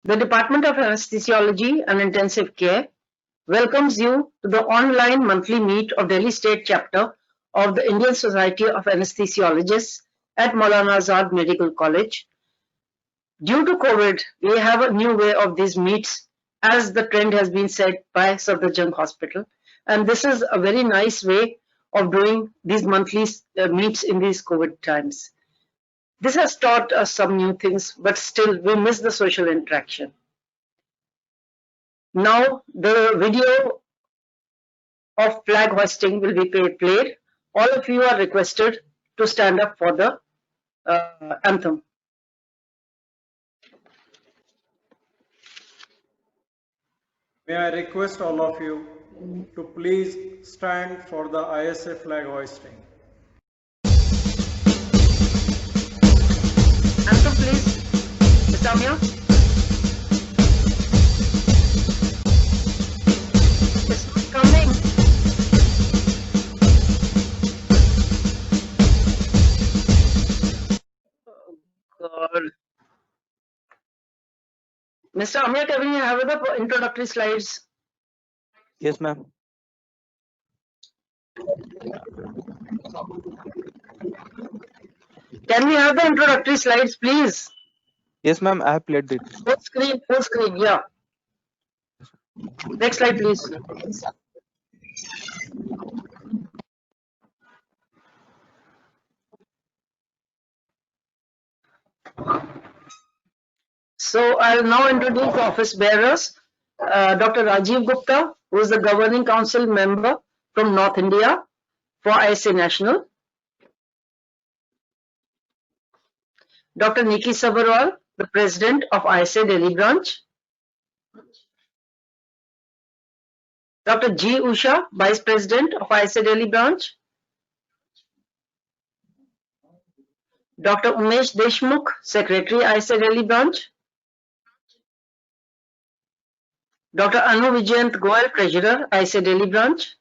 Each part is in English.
The Department of Anesthesiology and Intensive Care welcomes you to the online monthly meet of Delhi State Chapter of the Indian Society of Anesthesiologists at Maulana Azad Medical College. Due to COVID, we have a new way of these meets as the trend has been set by Safdarjung Hospital. And this is a very nice way of doing these monthly meets in these COVID times. This has taught us some new things, but still we miss the social interaction. Now the video of flag hoisting will be played. All of you are requested to stand up for the anthem. May I request all of you to please stand for the ISA flag hoisting. Anthem, please. Mr. Amir. It's not coming. Oh, God. Mr. Amir, can we have the introductory slides? Yes, ma'am. Can we have the introductory slides, please? Yes, ma'am. I have played it. Full screen, yeah. Next slide, please. So I'll now introduce the office bearers. Dr. Rajiv Gupta, who is the governing council member from North India for ISA National. Dr. Nikki Sabharwal, the president of ISA Delhi branch. Dr. G. Usha, vice president of ISA Delhi branch. Dr. Umesh Deshmukh, secretary ISA Delhi branch. Dr. Anu Vijayant Goyal, treasurer ISA Delhi branch.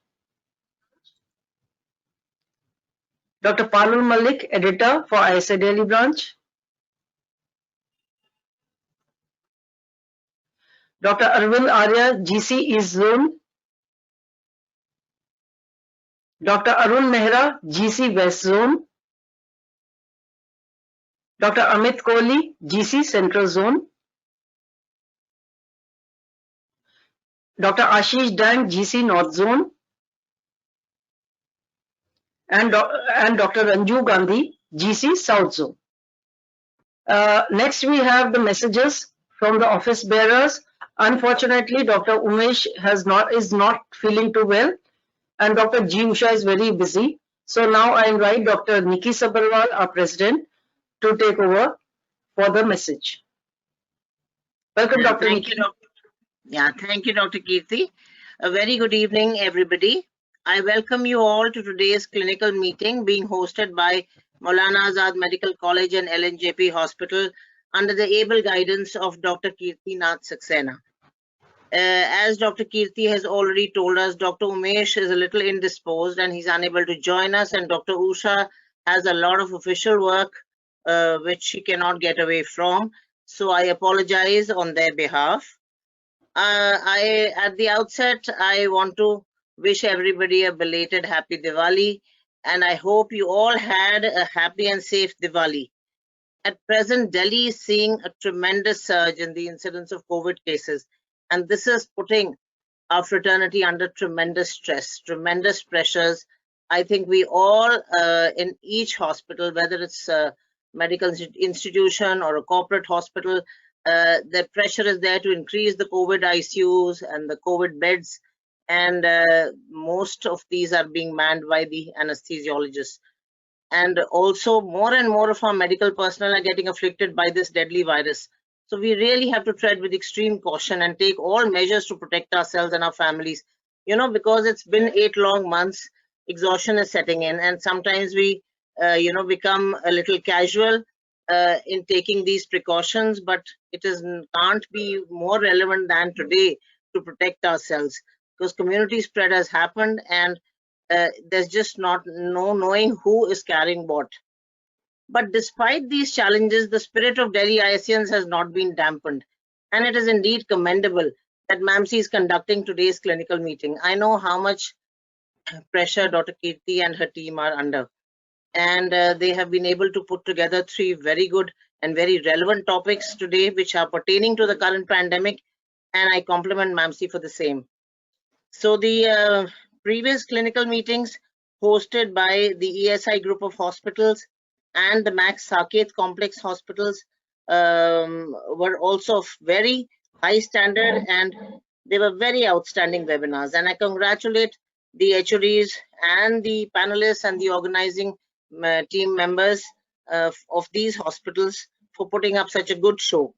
Dr. Palul Malik, editor for ISA Delhi branch. Dr. Arvind Arya, GC East Zone. Dr. Arun Mehra, GC West Zone. Dr. Amit Kohli, GC Central Zone. Dr. Ashish Dang, GC North Zone. And Dr. Ranju Gandhi, GC South Zone. Next we have the messages from the office bearers. Unfortunately, Dr. Umesh is not feeling too well, and Dr. G. Usha is very busy. So now I invite Dr. Nikki Sabharwal, our president, to take over for the message. Welcome, Dr. Nikki. Thank you, Dr. Kirti. A very good evening, everybody. I welcome you all to today's clinical meeting being hosted by Maulana Azad Medical College and LNJP Hospital under the able guidance of Dr. Kirti Nath Saxena. As Dr. Kirti has already told us, Dr. Umesh is a little indisposed and he's unable to join us, and Dr. Usha has a lot of official work which she cannot get away from. So I apologize on their behalf. At the outset, I want to wish everybody a belated happy Diwali, and I hope you all had a happy and safe Diwali. At present, Delhi is seeing a tremendous surge in the incidence of COVID cases, and this is putting our fraternity under tremendous stress, tremendous pressures. I think we all in each hospital, whether it's a medical institution or a corporate hospital, the pressure is there to increase the COVID ICUs and the COVID beds, and most of these are being manned by the anesthesiologists. And also more and more of our medical personnel are getting afflicted by this deadly virus. So we really have to tread with extreme caution and take all measures to protect ourselves and our families. You know, because it's been 8 long months, exhaustion is setting in, and sometimes we, become a little casual in taking these precautions, but can't be more relevant than today to protect ourselves, because community spread has happened, and there's just no knowing who is carrying what. But despite these challenges, the spirit of Delhi ISIans has not been dampened, And it is indeed commendable that MAMC is conducting today's clinical meeting. I know how much pressure Dr. Kirti and her team are under. And they have been able to put together 3 very good and very relevant topics today, which are pertaining to the current pandemic. And I compliment MAMC for the same. So the previous clinical meetings hosted by the ESI group of hospitals and the Max Saket complex hospitals were also of very high standard, and they were very outstanding webinars. And I congratulate the HODs and the panelists and the organizing team members of these hospitals for putting up such a good show.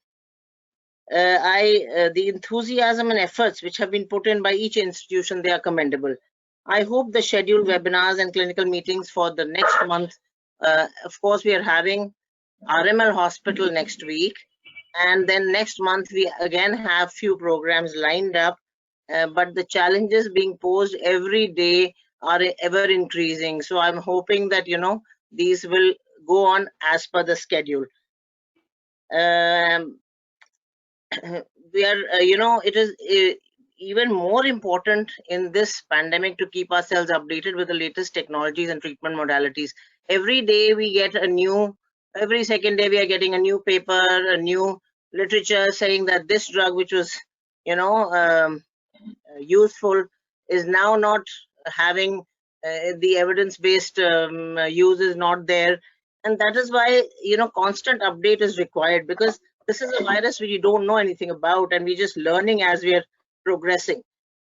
The enthusiasm and efforts which have been put in by each institution, they are commendable. I hope the scheduled webinars and clinical meetings for the next month, of course, we are having RML Hospital next week, and then next month we again have few programs lined up, but the challenges being posed every day are ever increasing. So I'm hoping that, you know, these will go on as per the schedule. We are, you know, it is even more important in this pandemic to keep ourselves updated with the latest technologies and treatment modalities. Every day we get a new, every second day we are getting a new paper, a new literature saying that this drug, which was, you know, useful, is now not having the evidence-based use is not there. And that is why, you know, constant update is required, because this is a virus we don't know anything about, and we're just learning as we are progressing.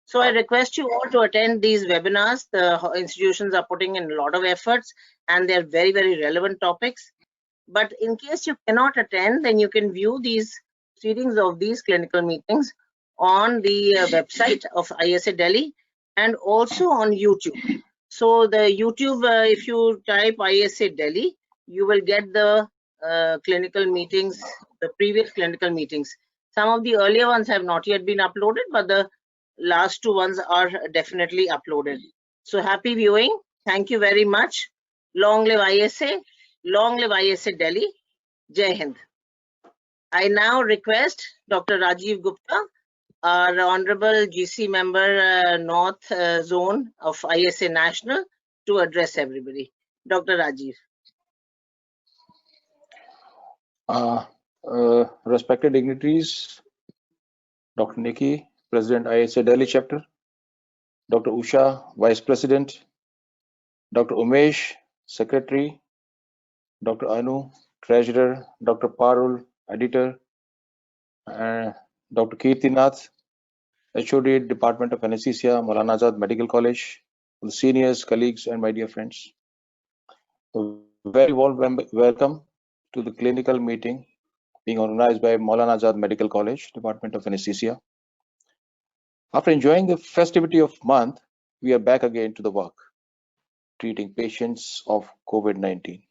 So I request you all to attend these webinars. The institutions are putting in a lot of efforts, and they're very, very relevant topics. But in case you cannot attend, then you can view these proceedings of these clinical meetings on the website of ISA Delhi and also on YouTube. So the YouTube, if you type ISA Delhi, you will get the clinical meetings, the previous clinical meetings. Some of the earlier ones have not yet been uploaded, but the last 2 ones are definitely uploaded. So happy viewing. Thank you very much. Long live ISA. Long live ISA Delhi. Jai Hind. I now request Dr. Rajiv Gupta, our Honorable GC member, North Zone of ISA National, to address everybody. Dr. Rajiv. Respected dignitaries, Dr. Nikki, President ISA Delhi Chapter, Dr. Usha, Vice President, Dr. Umesh, Secretary, Dr. Anu, Treasurer, Dr. Parul, Editor, Dr. Kirti Nath, HOD, Department of Anesthesia, Maulana Azad Medical College, the seniors, colleagues, and my dear friends. A very warm welcome to the clinical meeting being organized by Maulana Azad Medical College, Department of Anesthesia. After enjoying the festivity of month, we are back again to the work, treating patients of COVID-19.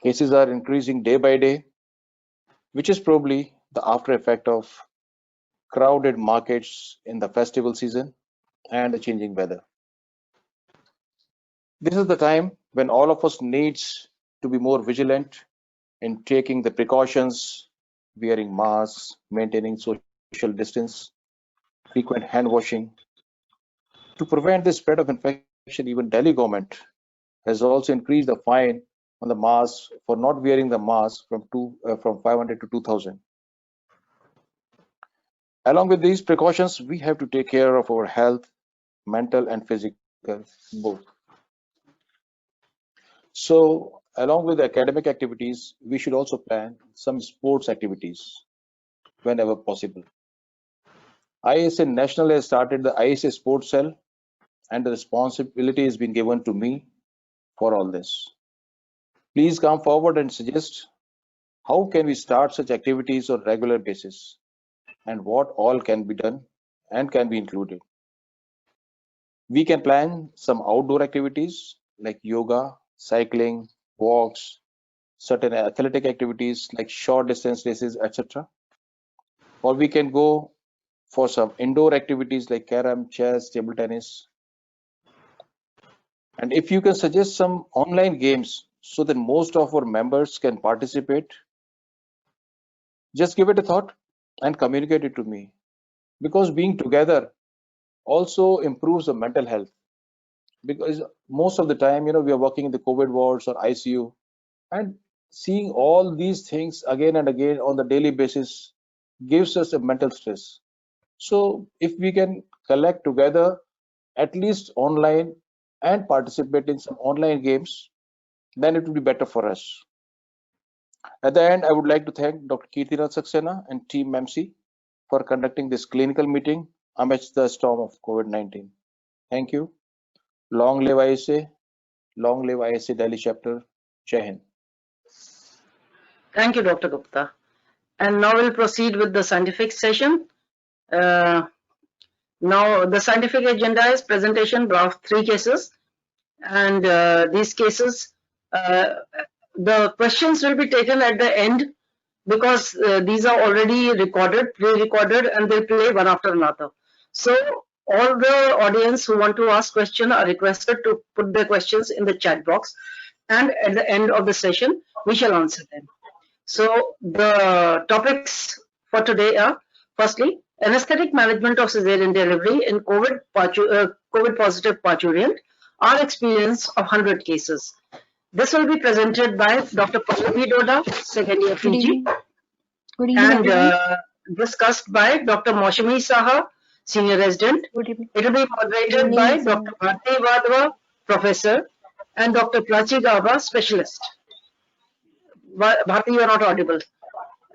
Cases are increasing day by day, which is probably the after effect of crowded markets in the festival season and the changing weather. This is the time when all of us needs to be more vigilant in taking the precautions, wearing masks, maintaining social distance, frequent hand washing. To prevent the spread of infection, even Delhi government has also increased the fine on the mask for not wearing the mask from 500 to 2000. Along with these precautions, we have to take care of our health, mental and physical both. So along with academic activities, we should also plan some sports activities whenever possible. ISA National has started the ISA Sports Cell, and the responsibility has been given to me for all this. Please come forward and suggest how can we start such activities on regular basis and what all can be done and can be included. We can plan some outdoor activities like yoga, cycling, walks, certain athletic activities like short distance races, etc. Or we can go for some indoor activities like carom, chess, table tennis. And if you can suggest some online games so that most of our members can participate, just give it a thought. and communicate it to me, because being together also improves the mental health. Because most of the time, we are working in the COVID wards or ICU, and seeing all these things again and again on the daily basis gives us a mental stress. So if we can collect together, at least online, and participate in some online games, then it will be better for us. At the end, I would like to thank Dr. Kirtinath Saxena and Team MEMC for conducting this clinical meeting amidst the storm of COVID-19. Thank you. Long live ISA. Long live ISA Delhi chapter. Jai Hind. Thank you, Dr. Gupta. And now we'll proceed with the scientific session. Now the scientific agenda is presentation of 3 cases, and these cases, the questions will be taken at the end, because these are already recorded, pre-recorded, and they'll play one after another. So all the audience who want to ask questions are requested to put their questions in the chat box, and at the end of the session, we shall answer them. So the topics for today are, firstly, anesthetic management of cesarean delivery in COVID positive parturient, our experience of 100 cases. This will be presented by Dr. Pallavi Doda, second year PG, Good evening, and everyone. discussed by Dr. Maushami Saha, senior resident. Good evening. It will be moderated Good by evening, Dr. Bharti Vadva, professor, and Dr. Prachi Gaba, specialist. Bharti, you are not audible.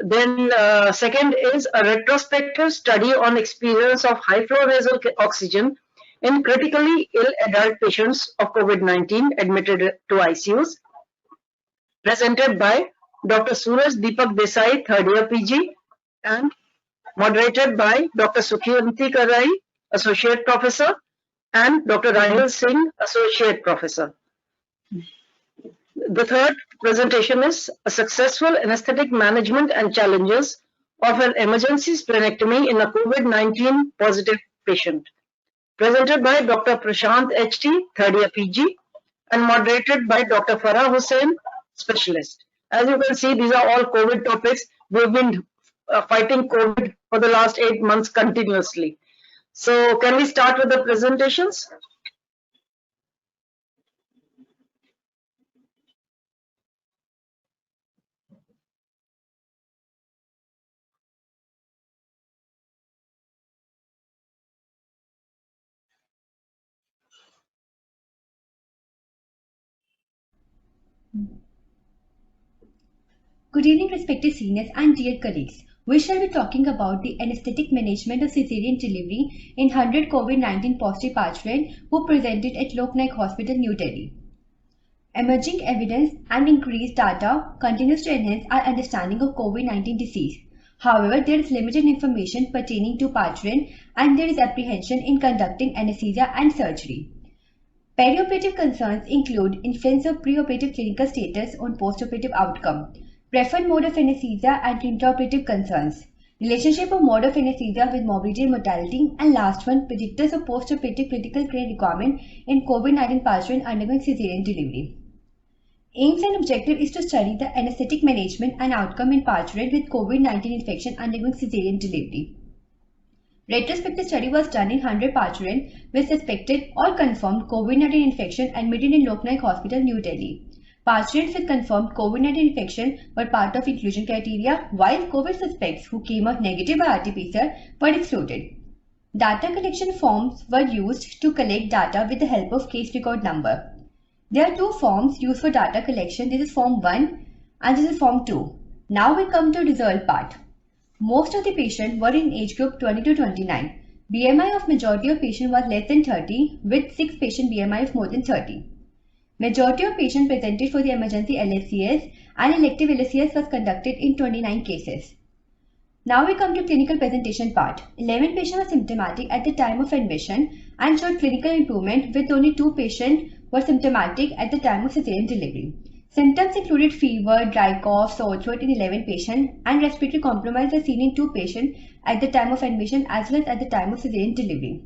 Then second is a retrospective study on experience of high flow nasal oxygen in critically ill adult patients of COVID-19 admitted to ICUs, presented by Dr. Suraj Deepak Desai, third year PG, and moderated by Dr. Sukhiyanti Karai, associate professor, and Dr. Rahil Singh, associate professor. The third presentation is a successful anesthetic management and challenges of an emergency splenectomy in a COVID-19 positive patient, presented by Dr. Prashant HT, third year PG, and moderated by Dr. Farah Hussain, specialist. As you can see, these are all COVID topics. We've been fighting COVID for the last 8 months continuously. So can we start with the presentations? Good evening, respected seniors and dear colleagues. We shall be talking about the anesthetic management of cesarean delivery in 100 COVID-19 positive parturients who presented at Lok Naik Hospital, New Delhi. Emerging evidence and increased data continues to enhance our understanding of COVID-19 disease. However, there is limited information pertaining to parturient and there is apprehension in conducting anesthesia and surgery. Perioperative concerns include influence of preoperative clinical status on postoperative outcome, preferred mode of anesthesia and intraoperative concerns, relationship of mode of anesthesia with morbidity and mortality, and last one, predictors of postoperative critical care requirement in COVID-19 parturient undergoing cesarean delivery. Aims and objective is to study the anesthetic management and outcome in parturient with COVID-19 infection undergoing cesarean delivery. Retrospective study was done in 100 parturients with suspected or confirmed COVID-19 infection admitted in Lok Naik Hospital, New Delhi. Parturients with confirmed COVID-19 infection were part of inclusion criteria, while COVID suspects who came out negative by RT-PCR were excluded. Data collection forms were used to collect data with the help of case record number. There are 2 forms used for data collection. This is form 1 and this is form 2. Now we come to result part. Most of the patients were in age group 20 to 29. BMI of majority of patients was less than 30 with 6 patient BMI of more than 30. Majority of patients presented for the emergency LSCS and elective LSCS was conducted in 29 cases. Now we come to clinical presentation part. 11 patients were symptomatic at the time of admission and showed clinical improvement, with only 2 patients were symptomatic at the time of cesarean delivery. Symptoms included fever, dry cough, sore throat in 11 patients, and respiratory compromise was seen in 2 patients at the time of admission as well as at the time of cesarean delivery.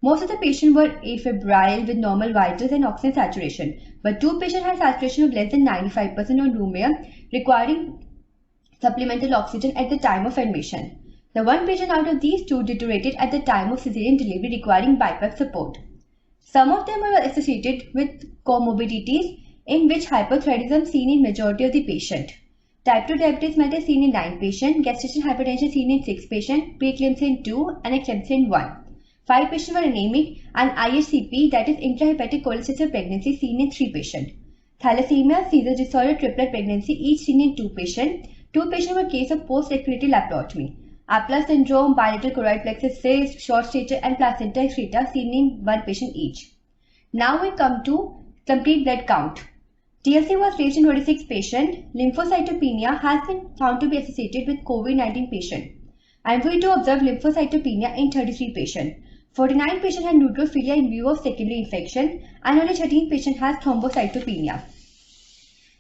Most of the patients were afebrile with normal vitals and oxygen saturation, but 2 patients had saturation of less than 95% on room air, requiring supplemental oxygen at the time of admission. The one patient out of these two deteriorated at the time of cesarean delivery, requiring BiPAP support. Some of them were associated with comorbidities in which hypothyroidism seen in majority of the patient. Type 2 diabetes mellitus seen in 9 patients, gestational hypertension seen in 6 patients, preeclampsia in 2 and eclampsia in 1. 5 patients were anemic and IHCP, that is intrahepatic cholestasis pregnancy, seen in 3 patients. Thalassemia, seizure disorder, triplet pregnancy, each seen in 2 patients. 2 patients were case of post-respiratory laparotomy. Aplar syndrome, bilateral choroid plexus cyst, short stature and placenta excreta seen in 1 patient each. Now we come to complete blood count. TLC was raised in 26 patients. Lymphocytopenia has been found to be associated with COVID-19 patient. And we do observe lymphocytopenia in 33 patients. 49 patients had neutrophilia in view of secondary infection and only 13 patients has thrombocytopenia.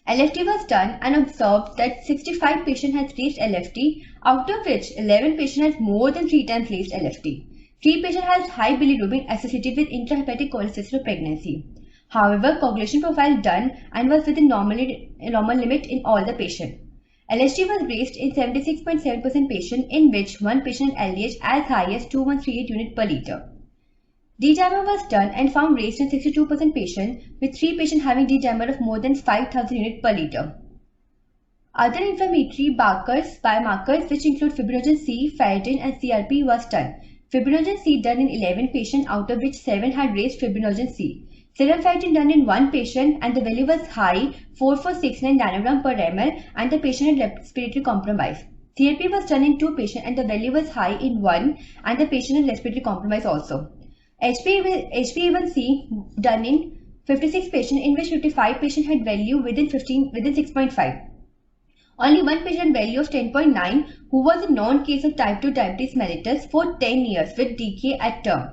LFT was done and observed that 65 patients had raised LFT, out of which 11 patients has more than 3 times raised LFT. 3 patients has high bilirubin associated with intrahepatic cholestasis pregnancy. However, coagulation profile done and was within normal limit in all the patients. LHT was raised in 76.7% patients, in which 1 patient had LDH as high as 2138 unit per liter. D-dimer was done and found raised in 62% patients, with 3 patients having D-dimer of more than 5000 unit per liter. Other inflammatory biomarkers which include fibrinogen C, ferritin and CRP was done. Fibrinogen C done in 11 patients, out of which 7 had raised fibrinogen C. Serum ferritin done in 1 patient and the value was high, 4469 nanogram per ml, and the patient had respiratory compromise. CRP was done in 2 patients and the value was high in 1 and the patient had respiratory compromise also. HbA1c done in 56 patients, in which 55 patients had value within 6.5. Only 1 patient value of 10.9 who was a known case of type 2 diabetes mellitus for 10 years with DK at term.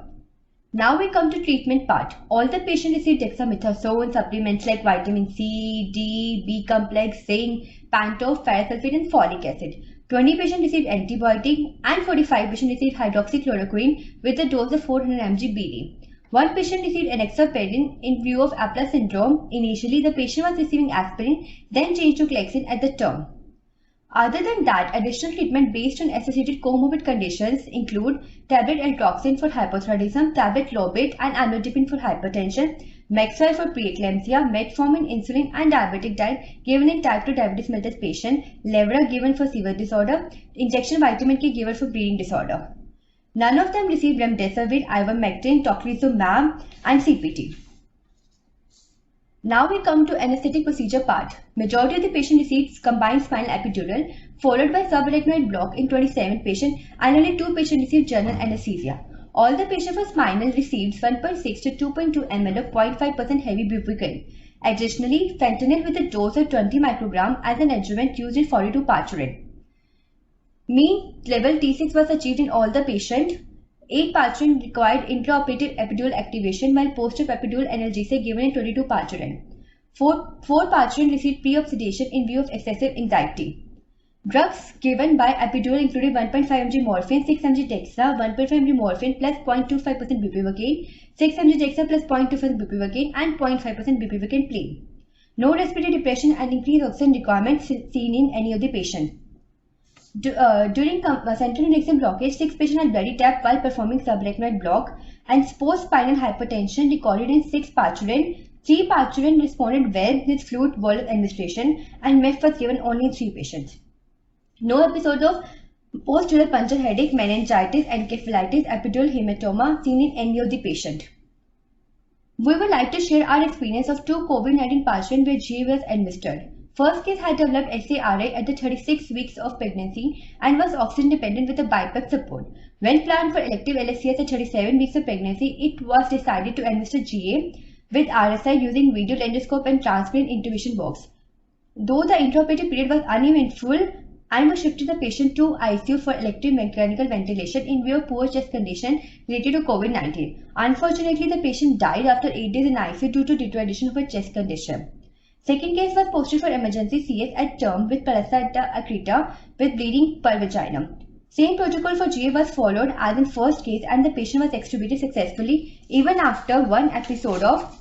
Now we come to treatment part. All the patients received dexamethasone, supplements like vitamin C, D, B complex, zinc, panto, ferrous sulfate and folic acid. 20 patients received antibiotic and 45 patients received hydroxychloroquine with a dose of 400 mg BD. 1 patient received enoxaparin in view of Aplar syndrome. Initially, the patient was receiving aspirin, then changed to Clexane at the term. Other than that, additional treatment based on associated comorbid conditions include tablet eltroxin for hypothyroidism, tablet Lobate and amlodipine for hypertension, Mexoy for preeclampsia, metformin, insulin and diabetic diet given in type 2 diabetes mellitus patient, Levra given for severe disorder, injection vitamin K given for bleeding disorder. None of them received remdesivir, ivermectin, tocilizumab and CPT. Now we come to anesthetic procedure part. Majority of the patient received combined spinal epidural followed by subarachnoid block in 27 patients and only 2 patients received general anesthesia. All the patients for spinal received 1.6 to 2.2 ml of 0.5% heavy bupivacaine. Additionally, fentanyl with a dose of 20 microgram as an adjuvant used in 42 parturition. Mean level T6 was achieved in all the patients. 8 parturition required intraoperative epidural activation while post-op epidural analgesia given in 22 parturition. 4 parturition received pre-op sedation in view of excessive anxiety. Drugs given by epidural included 1.5 mg morphine, 6 mg dexa, 1.5 mg morphine plus 0.25% bupivacaine, 6 mg dexa plus 0.25% bupivacaine and 0.5% bupivacaine plain. No respiratory depression and increased oxygen requirement seen in any of the patients. During central and axial blockage, 6 patients had bloody tap while performing subarachnoid block, and post-spinal hypertension recorded in 6 parturition. 3 parturition responded well with fluid bolus administration, and MEF was given only in 3 patients. No episode of post-dural puncture headache, meningitis, encephalitis, epidural hematoma seen in any of the patient. We would like to share our experience of 2 COVID-19 patients where GA was administered. First case had developed SARI at the 36 weeks of pregnancy and was oxygen dependent with a BiPAP support. When planned for elective LSCS at 37 weeks of pregnancy, it was decided to administer GA with RSI using video laryngoscope and transparent intubation box. Though the intraoperative period was uneventful, and was shifted the patient to ICU for elective mechanical ventilation in view of poor chest condition related to COVID-19. Unfortunately, the patient died after 8 days in ICU due to deterioration of her chest condition. Second case was posted for emergency CS at term with placenta accreta with bleeding per vagina. Same protocol for GA was followed as in first case, and the patient was extubated successfully even after 1 episode of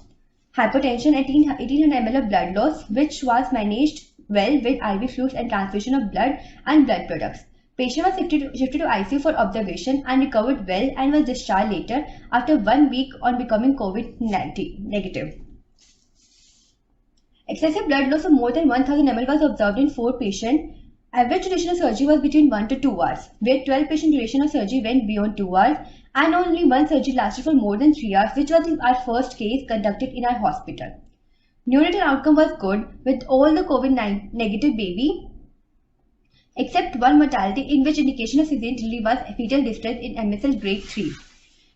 hypotension at 1800 ml of blood loss, which was managed well with IV fluids and transfusion of blood and blood products. Patient was shifted to ICU for observation and recovered well and was discharged later after 1 week on becoming COVID-19 negative. Excessive blood loss of more than 1000 ml was observed in 4 patients. Average duration of surgery was between 1 to 2 hours, where 12 patient duration of surgery went beyond 2 hours, and only 1 surgery lasted for more than 3 hours, which was our first case conducted in our hospital. Neonatal outcome was good, with all the COVID-19 negative baby, except one mortality in which indication of cesarean delivery was fetal distress in MSL grade 3.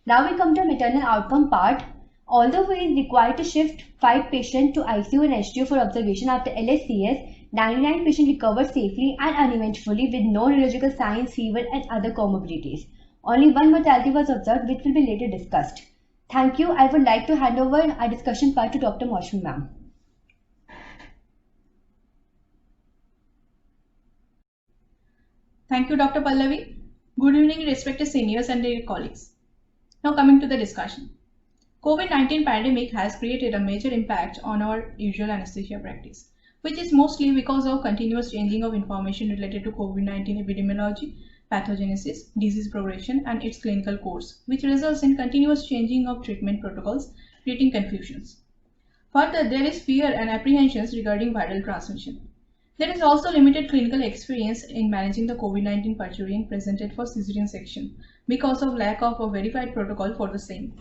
Now we come to maternal outcome part. Although we is required to shift 5 patients to ICU and HDU for observation after LSCS, 99 patients recovered safely and uneventfully with no neurological signs, fever and other comorbidities. Only one mortality was observed, which will be later discussed. Thank you. I would like to hand over our discussion part to Dr. Maushmi ma'am. Thank you, Dr. Pallavi. Good evening, respected seniors and dear colleagues. Now coming to the discussion. COVID-19 pandemic has created a major impact on our usual anesthesia practice, which is mostly because of continuous changing of information related to COVID-19 epidemiology, pathogenesis, disease progression, and its clinical course, which results in continuous changing of treatment protocols, creating confusions. Further, there is fear and apprehensions regarding viral transmission. There is also limited clinical experience in managing the COVID-19 parturient presented for cesarean section because of lack of a verified protocol for the same.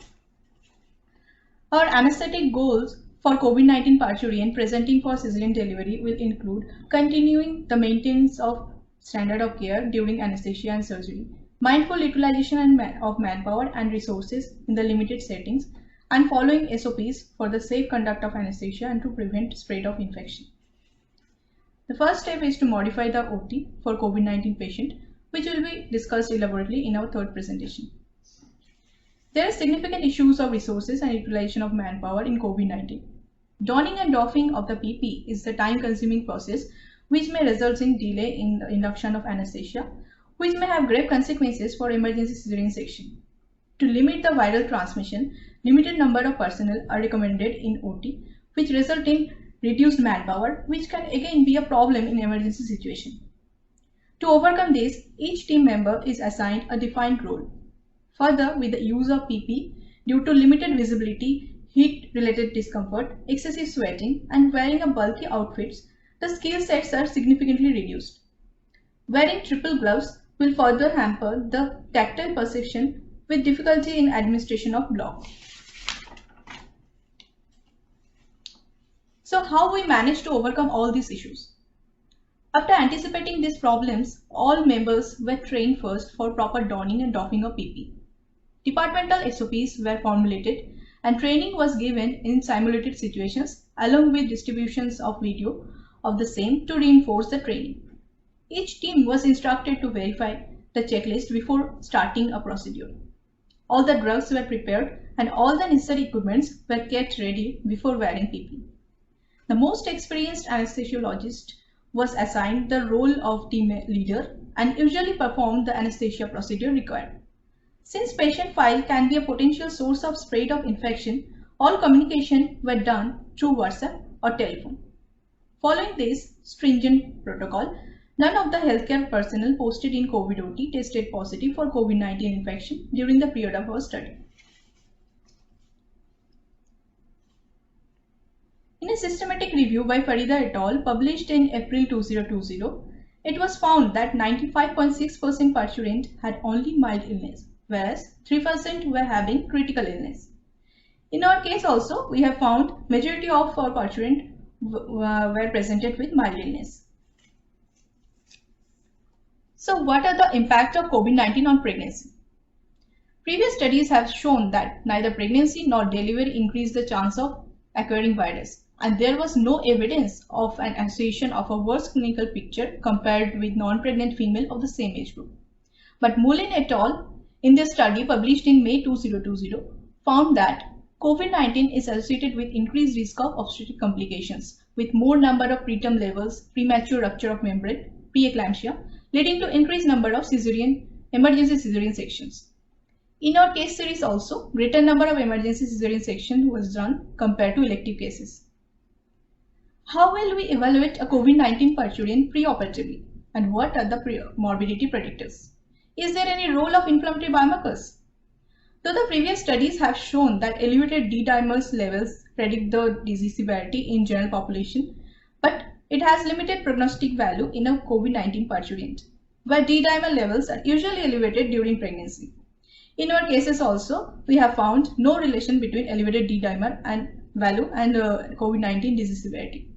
Our anesthetic goals for COVID-19 parturient presenting for cesarean delivery will include continuing the maintenance of standard of care during anesthesia and surgery, mindful utilization of manpower and resources in the limited settings, and following SOPs for the safe conduct of anesthesia and to prevent spread of infection. The first step is to modify the OT for COVID-19 patient, which will be discussed elaborately in our third presentation. There are significant issues of resources and utilization of manpower in COVID-19. Donning and doffing of the PP is the time-consuming process which may result in delay in the induction of anesthesia, which may have grave consequences for emergency cesarean section. To limit the viral transmission, limited number of personnel are recommended in OT, which result in reduced manpower, which can again be a problem in emergency situation. To overcome this, each team member is assigned a defined role. Further, with the use of PP, due to limited visibility, heat-related discomfort, excessive sweating, and wearing of bulky outfits, the skill sets are significantly reduced. Wearing triple gloves will further hamper the tactile perception with difficulty in administration of block. So how we managed to overcome all these issues? After anticipating these problems, all members were trained first for proper donning and doffing of PP. Departmental SOPs were formulated and training was given in simulated situations along with distributions of video of the same to reinforce the training. Each team was instructed to verify the checklist before starting a procedure. All the drugs were prepared and all the necessary equipments were kept ready before wearing PP. The most experienced anesthesiologist was assigned the role of team leader and usually performed the anesthesia procedure required. Since patient file can be a potential source of spread of infection, all communication were done through WhatsApp or telephone. Following this stringent protocol, none of the healthcare personnel posted in COVID-OT tested positive for COVID-19 infection during the period of our study. In a systematic review by Farida et al. Published in April 2020, it was found that 95.6% parturient had only mild illness, whereas 3% were having critical illness. In our case also, we have found majority of our parturient were presented with mild illness. So what are the impact of COVID-19 on pregnancy? Previous studies have shown that neither pregnancy nor delivery increase the chance of acquiring virus, and there was no evidence of an association of a worse clinical picture compared with non-pregnant female of the same age group. But Moulin et al. In their study published in May 2020 found that COVID-19 is associated with increased risk of obstetric complications, with more number of preterm levels, premature rupture of membrane, preeclampsia, leading to increased number of emergency cesarean sections. In our case series also, greater number of emergency cesarean section was done compared to elective cases. How will we evaluate a COVID-19 parturient preoperatively? And what are the morbidity predictors? Is there any role of inflammatory biomarkers? Though the previous studies have shown that elevated D-dimers levels predict the disease severity in general population, but it has limited prognostic value in a COVID-19 parturient, where D-dimer levels are usually elevated during pregnancy. In our cases also, we have found no relation between elevated D-dimer and value and COVID-19 disease severity.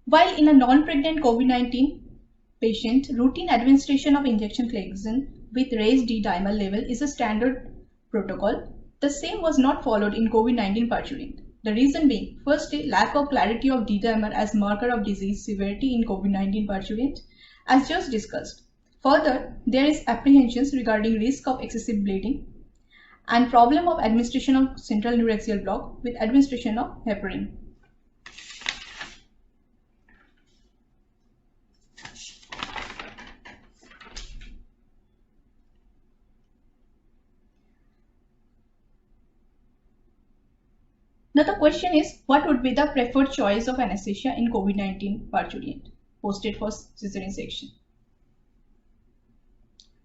While in a non-pregnant COVID-19 patient, routine administration of injection Clexane with raised D-dimer level is a standard protocol, the same was not followed in COVID-19 parturient. The reason being, firstly, lack of clarity of D-dimer as marker of disease severity in COVID-19 parturient, as just discussed. Further, there is apprehensions regarding risk of excessive bleeding and problem of administration of central neuraxial block with administration of heparin. Now the question is, what would be the preferred choice of anesthesia in COVID-19 parturient posted for cesarean section?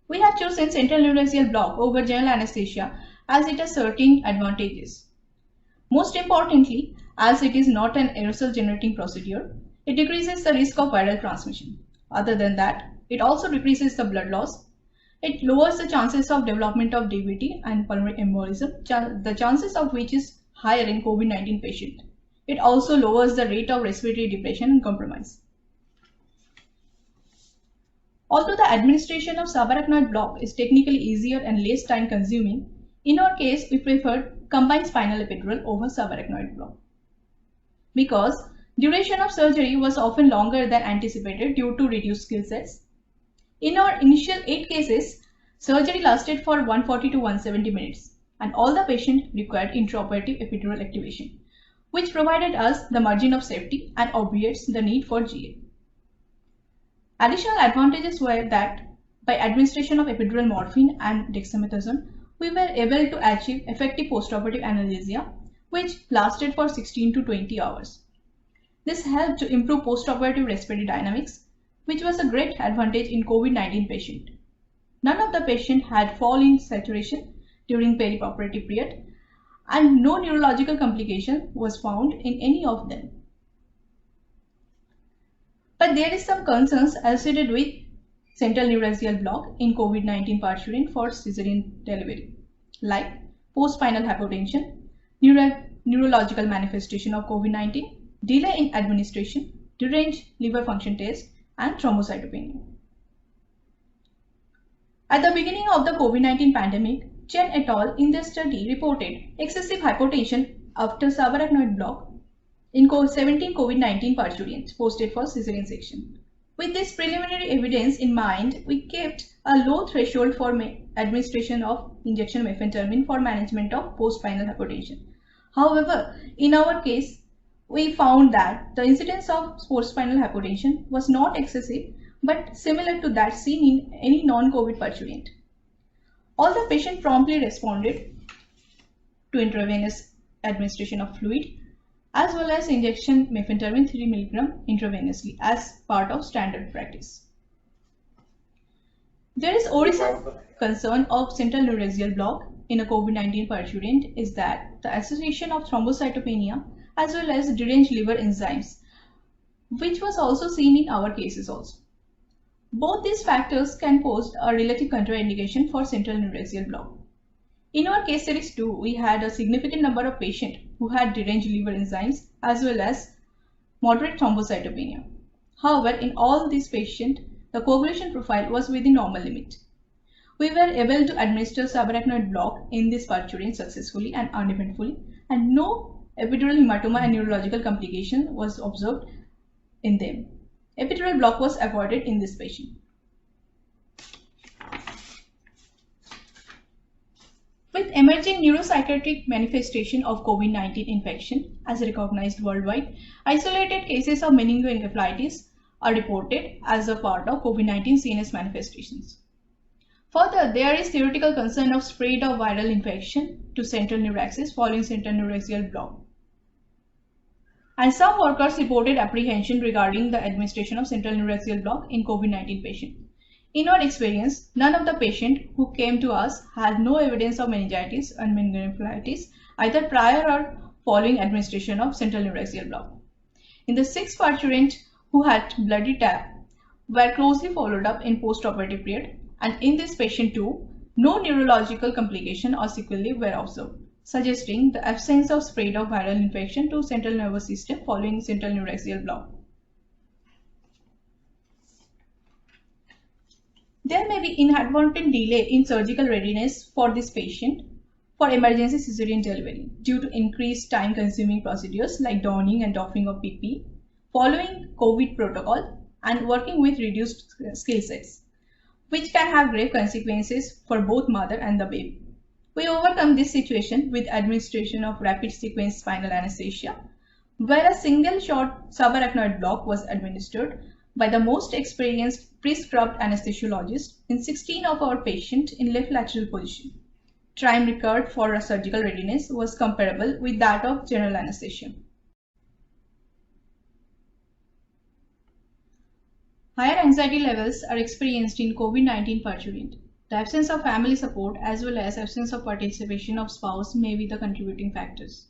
We have chosen central neuraxial block over general anesthesia as it has certain advantages. Most importantly, as it is not an aerosol generating procedure, it decreases the risk of viral transmission. Other than that, it also decreases the blood loss. It lowers the chances of development of DVT and pulmonary embolism, the chances of which is higher in COVID-19 patient. It also lowers the rate of respiratory depression and compromise. Although the administration of subarachnoid block is technically easier and less time consuming, in our case we preferred combined spinal epidural over subarachnoid block, because duration of surgery was often longer than anticipated due to reduced skill sets. In our initial 8 cases, surgery lasted for 140 to 170 minutes and all the patients required intraoperative epidural activation, which provided us the margin of safety and obviates the need for GA. Additional advantages were that by administration of epidural morphine and dexamethasone, we were able to achieve effective postoperative analgesia, which lasted for 16 to 20 hours. This helped to improve postoperative respiratory dynamics, which was a great advantage in COVID-19 patient. None of the patient had fall in saturation during perioperative period, and no neurological complication was found in any of them. But there is some concerns associated with central neuraxial block in COVID-19 parturient for cesarean delivery, like post-spinal hypotension, neurological manifestation of COVID-19, delay in administration, deranged liver function test, and thrombocytopenia. At the beginning of the COVID-19 pandemic, Chen et al. In their study reported excessive hypotension after subarachnoid block in 17 COVID-19 parturients posted for cesarean section. With this preliminary evidence in mind, we kept a low threshold for administration of injection mefentermine for management of post-spinal hypotension. However, in our case, we found that the incidence of post-spinal hypotension was not excessive but similar to that seen in any non-COVID parturient. All the patients promptly responded to intravenous administration of fluid as well as injection mefentermine 3 mg intravenously as part of standard practice. There is also concern of central neuraxial block in a COVID-19 parturient is that the association of thrombocytopenia as well as deranged liver enzymes, which was also seen in our cases also. Both these factors can pose a relative contraindication for central neuraxial block. In our case series 2, we had a significant number of patients who had deranged liver enzymes as well as moderate thrombocytopenia. However, in all these patients, the coagulation profile was within normal limit. We were able to administer subarachnoid block in this parturient successfully and uneventfully, and no epidural hematoma and neurological complication was observed in them. Epidural block was avoided in this patient. With emerging neuropsychiatric manifestation of COVID-19 infection as recognized worldwide, isolated cases of meningoencephalitis are reported as a part of COVID-19 CNS manifestations. Further, there is theoretical concern of spread of viral infection to central neuraxis following central neuraxial block. And some workers reported apprehension regarding the administration of central neuraxial block in COVID-19 patient. In our experience, none of the patients who came to us had no evidence of meningitis and meningitis either prior or following administration of central neuraxial block. In the 6 parturients who had bloody tap were closely followed up in post-operative period, and in this patient too, no neurological complication or sequelae were observed, suggesting the absence of spread of viral infection to central nervous system following central neuraxial block. There may be inadvertent delay in surgical readiness for this patient for emergency cesarean delivery due to increased time-consuming procedures like donning and doffing of PPE, following COVID protocol, and working with reduced skill sets, which can have grave consequences for both mother and the baby. We overcome this situation with administration of rapid sequence spinal anesthesia, where a single short subarachnoid block was administered by the most experienced prescribed anesthesiologist in 16 of our patients in left lateral position. Time required for a surgical readiness was comparable with that of general anesthesia. Higher anxiety levels are experienced in COVID-19 parturient. The absence of family support as well as absence of participation of spouse may be the contributing factors.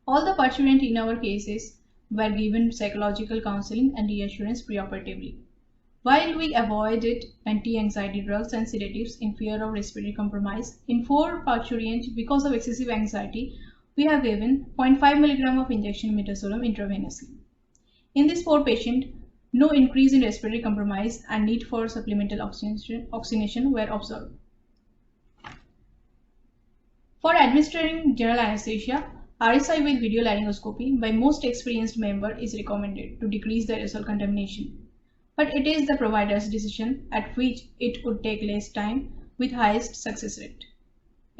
All the parturient in our cases were given psychological counseling and reassurance preoperatively. While we avoided anti-anxiety drugs and sedatives in fear of respiratory compromise, in 4 parturient, because of excessive anxiety, we have given 0.5 mg of injection midazolam intravenously. In this 4 patient, no increase in respiratory compromise and need for supplemental oxygenation were observed. For administering general anesthesia, RSI with video laryngoscopy by most experienced member is recommended to decrease the aerosol contamination. But it is the provider's decision at which it would take less time with highest success rate.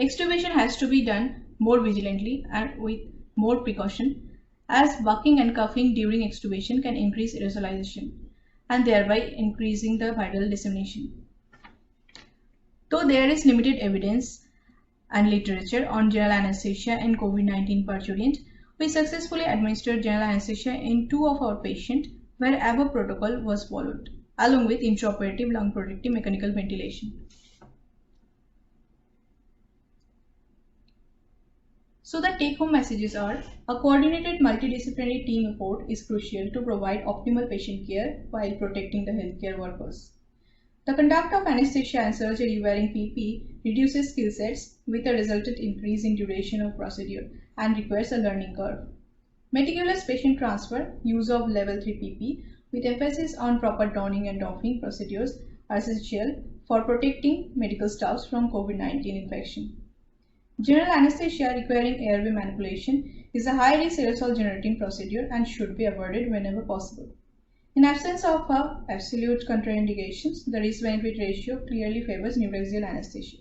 Extubation has to be done more vigilantly and with more precaution, as bucking and cuffing during extubation can increase aerosolization and thereby increasing the viral dissemination. Though there is limited evidence and literature on general anesthesia in COVID-19 parturient, we successfully administered general anesthesia in 2 of our patients where above protocol was followed, along with intraoperative lung protective mechanical ventilation. So the take-home messages are: a coordinated multidisciplinary team effort is crucial to provide optimal patient care while protecting the healthcare workers. The conduct of anesthesia and surgery wearing PPE reduces skill sets with a resultant increase in duration of procedure and requires a learning curve. Meticulous patient transfer, use of level 3 PPE with emphasis on proper donning and doffing procedures are essential for protecting medical staffs from COVID-19 infection. General anesthesia requiring airway manipulation is a high-risk aerosol generating procedure and should be avoided whenever possible. In absence of absolute contraindications, the risk-benefit ratio clearly favors neuraxial anesthesia.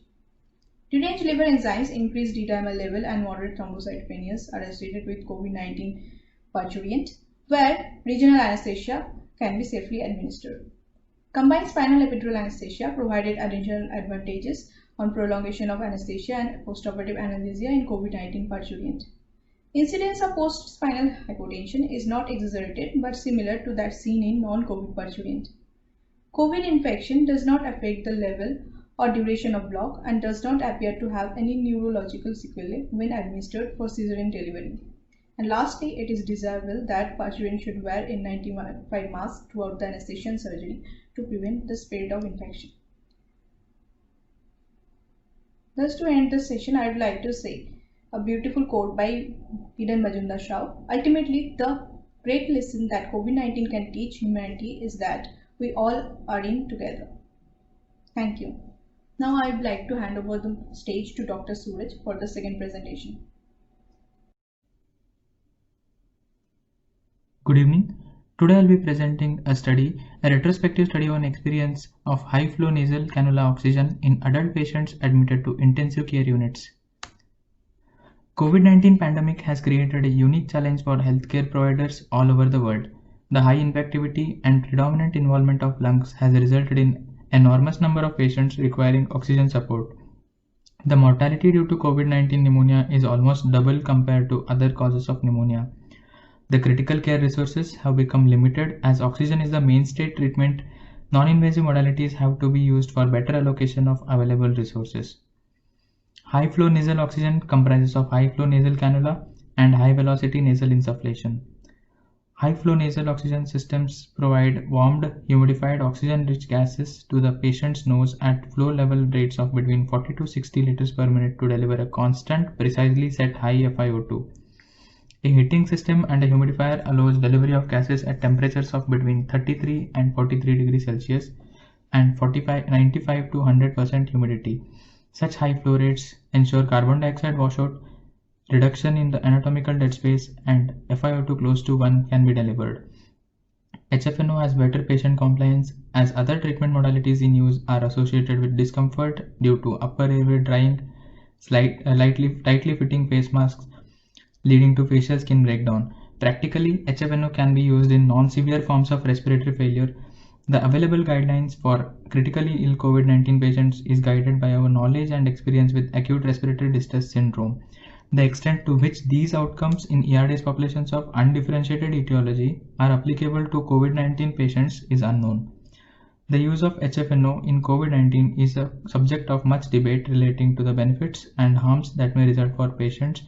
Deranged liver enzymes, increased D-dimer level, and moderate thrombocytopenias are associated with COVID-19 parturient, where regional anesthesia can be safely administered. Combined spinal epidural anesthesia provided additional advantages on prolongation of anesthesia and postoperative analgesia in COVID-19 parturient. Incidence of post-spinal hypotension is not exaggerated but similar to that seen in non-COVID parturient. COVID infection does not affect the level or duration of block and does not appear to have any neurological sequelae when administered for cesarean delivery. And lastly, it is desirable that parturient should wear N95 mask throughout the anesthesia and surgery to prevent the spread of infection. Thus, to end this session, I would like to say a beautiful quote by Hidden Majumdar Rao. Ultimately, the great lesson that COVID-19 can teach humanity is that we all are in together. Thank you. Now I would like to hand over the stage to Dr. Suraj for the second presentation. Good evening. Today I'll be presenting a retrospective study on experience of high flow nasal cannula oxygen in adult patients admitted to intensive care units. COVID-19 pandemic has created a unique challenge for healthcare providers all over the world. The high infectivity and predominant involvement of lungs has resulted in enormous number of patients requiring oxygen support. The mortality due to COVID-19 pneumonia is almost double compared to other causes of pneumonia. The critical care resources have become limited as oxygen is the mainstay treatment. Non-invasive modalities have to be used for better allocation of available resources. High-flow nasal oxygen comprises of high-flow nasal cannula and high-velocity nasal insufflation. High-flow nasal oxygen systems provide warmed, humidified, oxygen-rich gases to the patient's nose at flow level rates of between 40 to 60 liters per minute to deliver a constant, precisely set high FiO2. A heating system and a humidifier allows delivery of gases at temperatures of between 33 and 43 degrees Celsius and 95 to 100% humidity. Such high flow rates ensure carbon dioxide washout, reduction in the anatomical dead space, and FiO2 close to 1 can be delivered. HFNO has better patient compliance as other treatment modalities in use are associated with discomfort due to upper airway drying, tightly fitting face masks, leading to facial skin breakdown. Practically, HFNO can be used in non-severe forms of respiratory failure. The available guidelines for critically ill COVID-19 patients is guided by our knowledge and experience with acute respiratory distress syndrome. The extent to which these outcomes in ERDS populations of undifferentiated etiology are applicable to COVID-19 patients is unknown. The use of HFNO in COVID-19 is a subject of much debate relating to the benefits and harms that may result for patients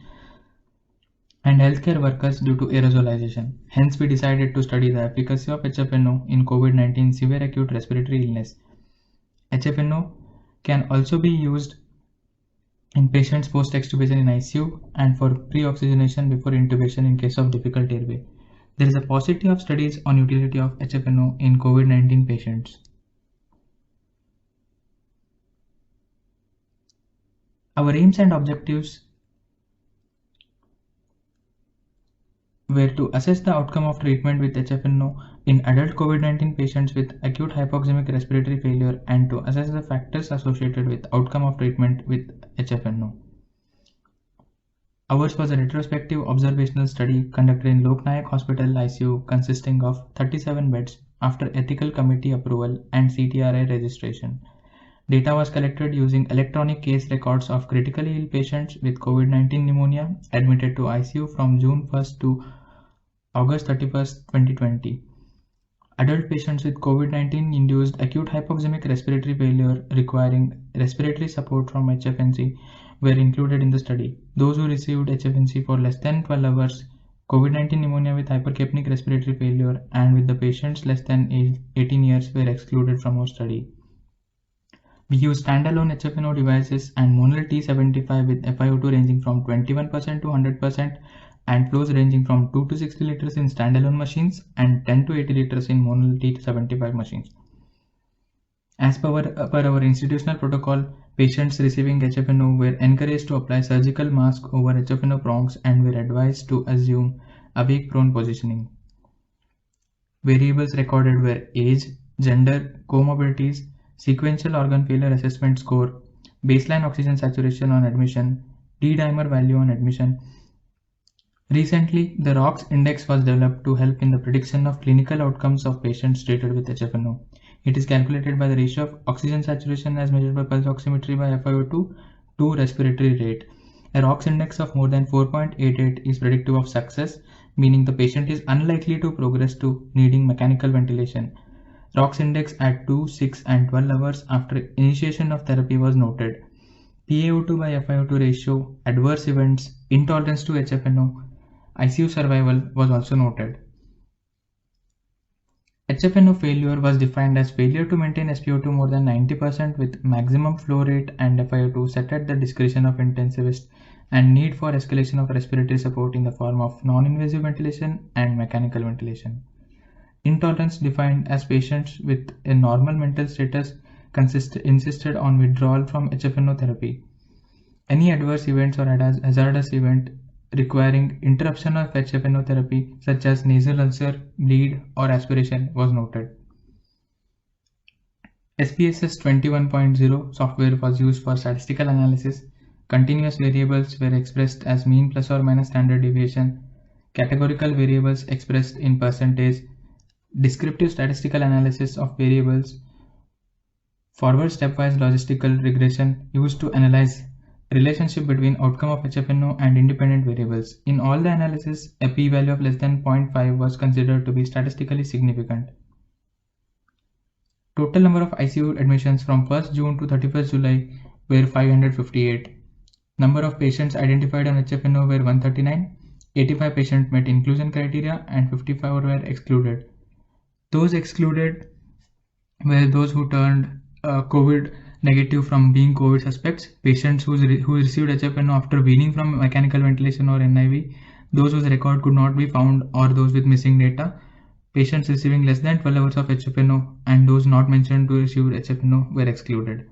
and healthcare workers due to aerosolization. Hence, we decided to study the efficacy of HFNO in COVID-19 severe acute respiratory illness. HFNO can also be used in patients post-extubation in ICU and for pre-oxygenation before intubation in case of difficult airway. There is a paucity of studies on utility of HFNO in COVID-19 patients. Our aims and objectives were to assess the outcome of treatment with HFNO in adult COVID-19 patients with acute hypoxemic respiratory failure and to assess the factors associated with outcome of treatment with HFNO. Ours was a retrospective observational study conducted in Lok Nayak Hospital ICU consisting of 37 beds after ethical committee approval and CTRI registration. Data was collected using electronic case records of critically ill patients with COVID-19 pneumonia admitted to ICU from June 1st to August 31st, 2020. Adult patients with COVID-19 induced acute hypoxemic respiratory failure requiring respiratory support from HFNC were included in the study. Those who received HFNC for less than 12 hours, COVID-19 pneumonia with hypercapnic respiratory failure, and with the patients less than 18 years were excluded from our study. We used standalone HFNO devices and Monal T75 with FiO2 ranging from 21% to 100% and flows ranging from 2 to 60 liters in standalone machines and 10 to 80 liters in Monal T75 machines. As per our institutional protocol, patients receiving HFNO were encouraged to apply surgical mask over HFNO prongs and were advised to assume awake prone positioning. Variables recorded were age, gender, comorbidities, sequential organ failure assessment score, baseline oxygen saturation on admission, D-dimer value on admission. Recently, the ROX index was developed to help in the prediction of clinical outcomes of patients treated with HFNO. It is calculated by the ratio of oxygen saturation as measured by pulse oximetry by FiO2 to respiratory rate. A ROX index of more than 4.88 is predictive of success, meaning the patient is unlikely to progress to needing mechanical ventilation. ROX index at 2, 6 and 12 hours after initiation of therapy was noted. PaO2 by FiO2 ratio, adverse events, intolerance to HFNO, ICU survival was also noted. HFNO failure was defined as failure to maintain SpO2 more than 90% with maximum flow rate and FiO2 set at the discretion of intensivist and need for escalation of respiratory support in the form of non-invasive ventilation and mechanical ventilation. Intolerance defined as patients with a normal mental status insisted on withdrawal from HFNO therapy. Any adverse events or hazardous event requiring interruption of HFNO therapy such as nasal ulcer, bleed or aspiration was noted. SPSS 21.0 software was used for statistical analysis. Continuous variables were expressed as mean plus or minus standard deviation. Categorical variables expressed in percentage. Descriptive statistical analysis of variables. Forward stepwise logistical regression used to analyze relationship between outcome of HFNO and independent variables. In all the analysis, a p-value of less than 0.5 was considered to be statistically significant. Total number of ICU admissions from 1st June to 31st July were 558. Number of patients identified on HFNO were 139. 85 patients met inclusion criteria and 55 were excluded. Those excluded were those who turned COVID negative from being COVID suspects, patients who received HFNO after weaning from mechanical ventilation or NIV, those whose record could not be found, or those with missing data, patients receiving less than 12 hours of HFNO, and those not mentioned to receive HFNO were excluded.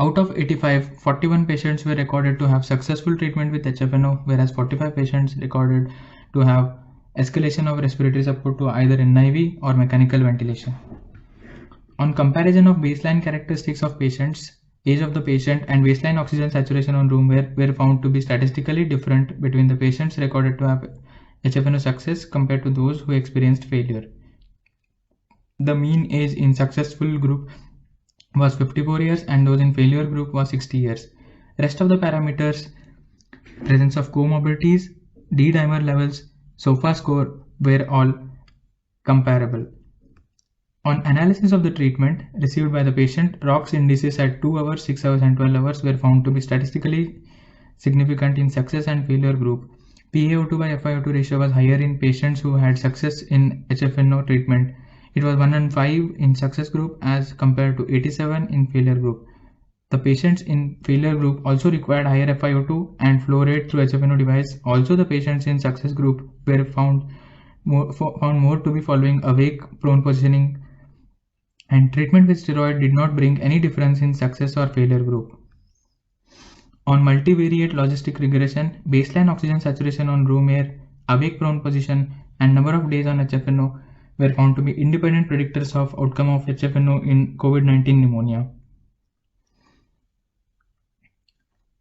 Out of 85, 41 patients were recorded to have successful treatment with HFNO, whereas 45 patients recorded to have escalation of respiratory support to either NIV or mechanical ventilation. On comparison of baseline characteristics of patients, age of the patient and baseline oxygen saturation on room air were found to be statistically different between the patients recorded to have HFNO success compared to those who experienced failure. The mean age in successful group was 54 years and those in failure group was 60 years. Rest of the parameters, presence of comorbidities, D-dimer levels, SOFA score were all comparable. On analysis of the treatment received by the patient, ROX indices at 2 hours, 6 hours and 12 hours were found to be statistically significant in success and failure group. PaO2 by FiO2 ratio was higher in patients who had success in HFNO treatment. It was 105 in success group as compared to 87 in failure group. The patients in failure group also required higher FiO2 and flow rate through HFNO device. Also, the patients in success group were found more to be following awake prone positioning, and treatment with steroid did not bring any difference in success or failure group. On multivariate logistic regression, baseline oxygen saturation on room air, awake prone position, and number of days on HFNO were found to be independent predictors of outcome of HFNO in COVID-19 pneumonia.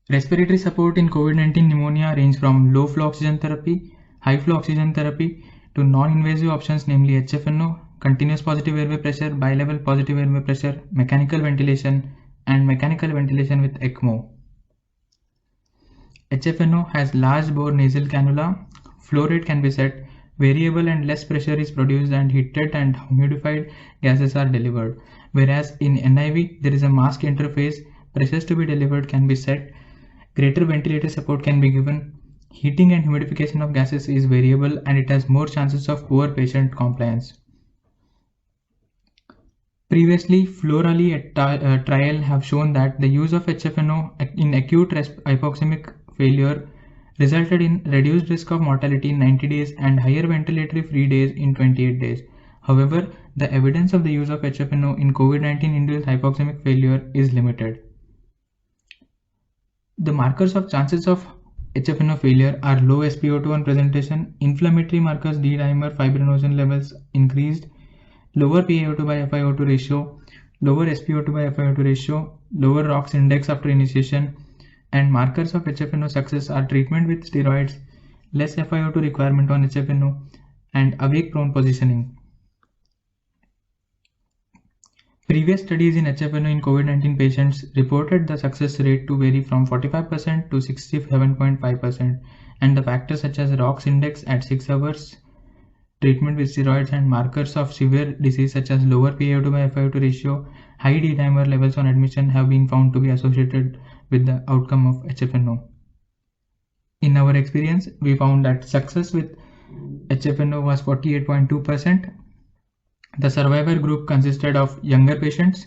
Respiratory support in COVID-19 pneumonia range from low flow oxygen therapy, high flow oxygen therapy to non-invasive options, namely HFNO, continuous positive airway pressure, bilevel positive airway pressure, mechanical ventilation, and mechanical ventilation with ECMO. HFNO has large bore nasal cannula, flow rate can be set, variable and less pressure is produced, and heated and humidified gases are delivered. Whereas in NIV, there is a mask interface, pressures to be delivered can be set, greater ventilator support can be given, heating and humidification of gases is variable, and it has more chances of poor patient compliance. Previously, Florally trial have shown that the use of HFNO in acute hypoxemic failure resulted in reduced risk of mortality in 90 days and higher ventilatory free days in 28 days. However, the evidence of the use of HFNO in COVID-19 induced hypoxemic failure is limited. The markers of chances of HFNO failure are low SpO2 on presentation, inflammatory markers D-dimer fibrinogen levels increased, lower PaO2 by FiO2 ratio, lower SpO2 by FiO2 ratio, lower ROX index after initiation, and markers of HFNO success are treatment with steroids, less FiO2 requirement on HFNO, and awake prone positioning. Previous studies in HFNO in COVID-19 patients reported the success rate to vary from 45% to 67.5%, and the factors such as ROX index at 6 hours, treatment with steroids, and markers of severe disease such as lower PaO2 by FiO2 ratio, high D-dimer levels on admission have been found to be associated with the outcome of HFNO. In our experience, we found that success with HFNO was 48.2%. The survivor group consisted of younger patients,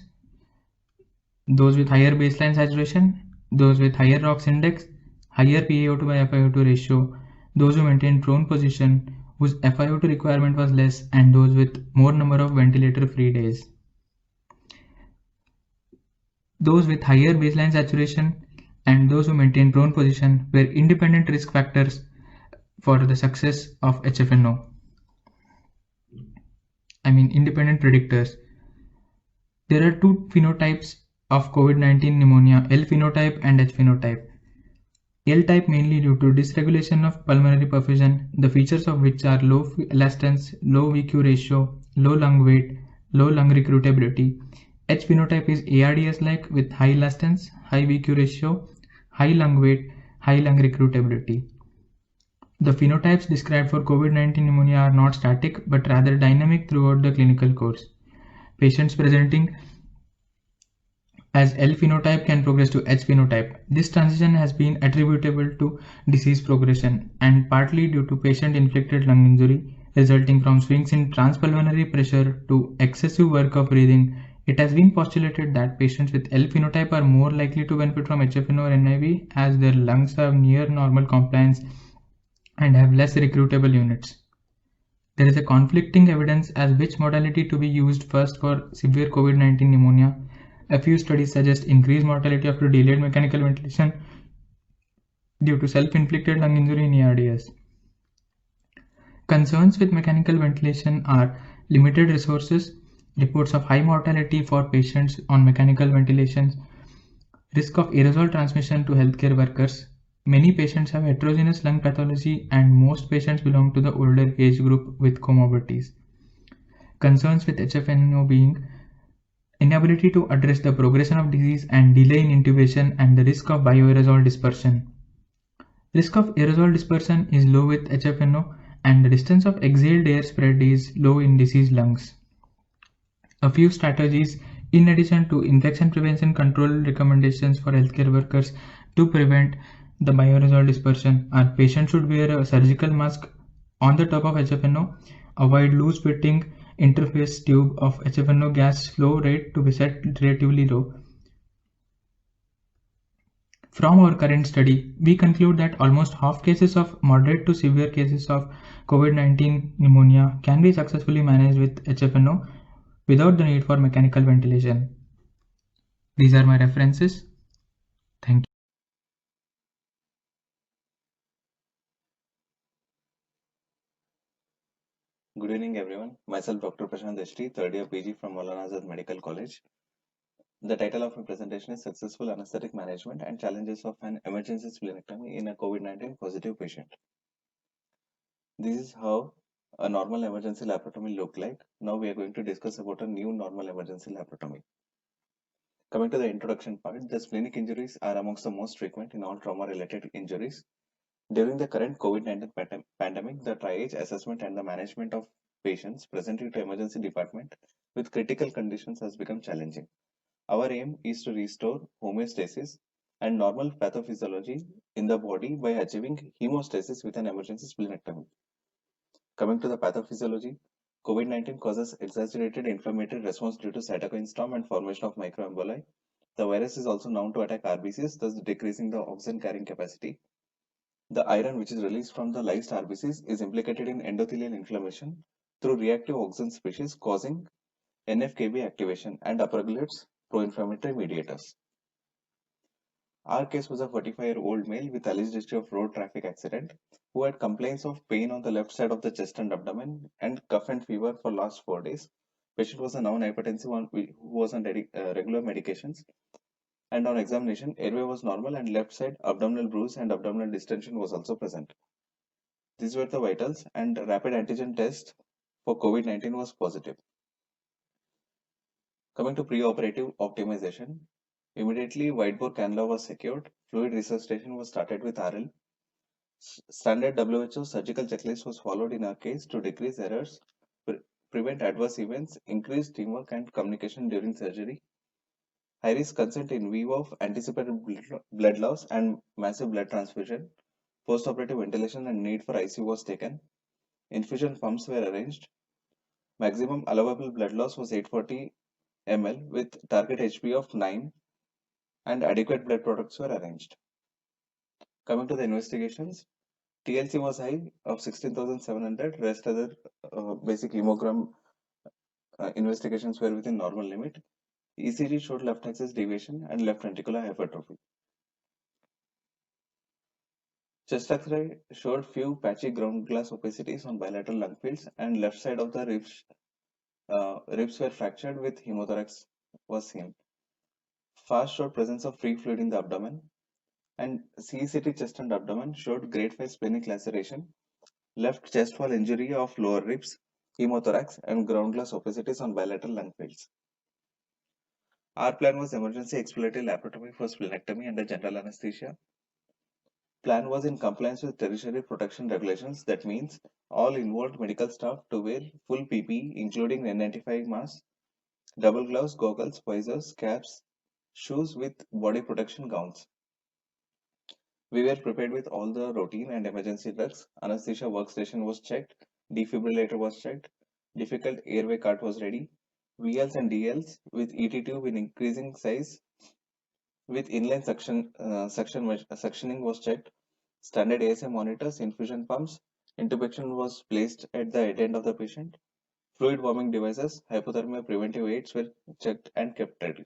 those with higher baseline saturation, those with higher ROX index, higher PaO2 by FiO2 ratio, those who maintained prone position, whose FiO2 requirement was less, and those with more number of ventilator-free days. Those with higher baseline saturation and those who maintained prone position were independent risk factors for the success of HFNO. Independent predictors. There are two phenotypes of COVID-19 pneumonia, L phenotype and H phenotype. L type mainly due to dysregulation of pulmonary perfusion, the features of which are low elastance, low VQ ratio, low lung weight, low lung recruitability. H phenotype is ARDS-like with high elastance, high VQ ratio, high lung weight, high lung recruitability. The phenotypes described for COVID-19 pneumonia are not static but rather dynamic throughout the clinical course. Patients presenting as L phenotype can progress to H phenotype. This transition has been attributable to disease progression and partly due to patient-inflicted lung injury resulting from swings in transpulmonary pressure to excessive work of breathing. It has been postulated that patients with L phenotype are more likely to benefit from HFNO or NIV as their lungs have near normal compliance and have less recruitable units. There is a conflicting evidence as which modality to be used first for severe COVID-19 pneumonia. A few studies suggest increased mortality after delayed mechanical ventilation due to self-inflicted lung injury in ARDS. Concerns with mechanical ventilation are limited resources, reports of high mortality for patients on mechanical ventilations, risk of aerosol transmission to healthcare workers. Many patients have heterogeneous lung pathology and most patients belong to the older age group with comorbidities. Concerns with HFNO being inability to address the progression of disease and delay in intubation and the risk of bioaerosol dispersion. Risk of aerosol dispersion is low with HFNO and the distance of exhaled air spread is low in diseased lungs. A few strategies in addition to infection prevention control recommendations for healthcare workers to prevent the bioaerosol dispersion are patients should wear a surgical mask on the top of HFNO, avoid loose fitting interface tube of HFNO gas flow rate to be set relatively low. From our current study, we conclude that almost half cases of moderate to severe cases of COVID-19 pneumonia can be successfully managed with HFNO without the need for mechanical ventilation. These are my references. Thank you. Good evening, everyone. Myself, Dr. Prashant Deshri, third year PG from Maulana Azad Medical College. The title of my presentation is Successful Anesthetic Management and Challenges of an Emergency Splenectomy in a COVID-19 positive patient. This is how a normal emergency laparotomy look like. Now we are going to discuss about a new normal emergency laparotomy. Coming to the introduction part, the splenic injuries are amongst the most frequent in all trauma-related injuries. During the current COVID-19 pandemic, the triage, assessment and the management of patients presenting to emergency department with critical conditions has become challenging. Our aim is to restore homeostasis and normal pathophysiology in the body by achieving hemostasis with an emergency splenectomy. Coming to the pathophysiology, COVID-19 causes exaggerated inflammatory response due to cytokine storm and formation of microemboli. The virus is also known to attack RBCs, thus decreasing the oxygen carrying capacity. The iron which is released from the lysed RBCs is implicated in endothelial inflammation through reactive oxygen species causing NF-kB activation and upregulates pro-inflammatory mediators. Our case was a 45-year-old male with alleged history of road traffic accident who had complaints of pain on the left side of the chest and abdomen and cough and fever for last 4 days. Patient was a non-hypertensive one who was on regular medications. And on examination, airway was normal and left side abdominal bruise and abdominal distension was also present. These were the vitals and rapid antigen test for COVID-19 was positive. Coming to preoperative optimization, immediately whitebore cannula was secured, fluid resuscitation was started with RL. Standard WHO surgical checklist was followed in our case to decrease errors, prevent adverse events, increase teamwork and communication during surgery. High-risk consent in view of anticipated blood loss and massive blood transfusion. Post-operative ventilation and need for ICU was taken. Infusion pumps were arranged. Maximum allowable blood loss was 840 ml with target HP of 9 and adequate blood products were arranged. Coming to the investigations, TLC was high of 16,700. Rest other basic hemogram investigations were within normal limit. ECG showed left axis deviation and left ventricular hypertrophy. Chest X-ray showed few patchy ground glass opacities on bilateral lung fields and left side of the ribs were fractured with hemothorax was seen. FAST showed presence of free fluid in the abdomen and CECT chest and abdomen showed grade 5 splenic laceration, left chest wall injury of lower ribs, hemothorax and ground glass opacities on bilateral lung fields. Our plan was emergency exploratory laparotomy for splenectomy under general anesthesia. Plan was in compliance with tertiary protection regulations. That means all involved medical staff to wear full PPE, including N95 masks, double gloves, goggles, visors, caps, shoes with body protection gowns. We were prepared with all the routine and emergency drugs. Anesthesia workstation was checked. Defibrillator was checked. Difficult airway cart was ready. VLs and DLs with ET tube in increasing size with inline suctioning was checked. Standard ASA monitors, infusion pumps, intubation was placed at the end of the patient. Fluid warming devices, hypothermia preventive aids were checked and kept ready.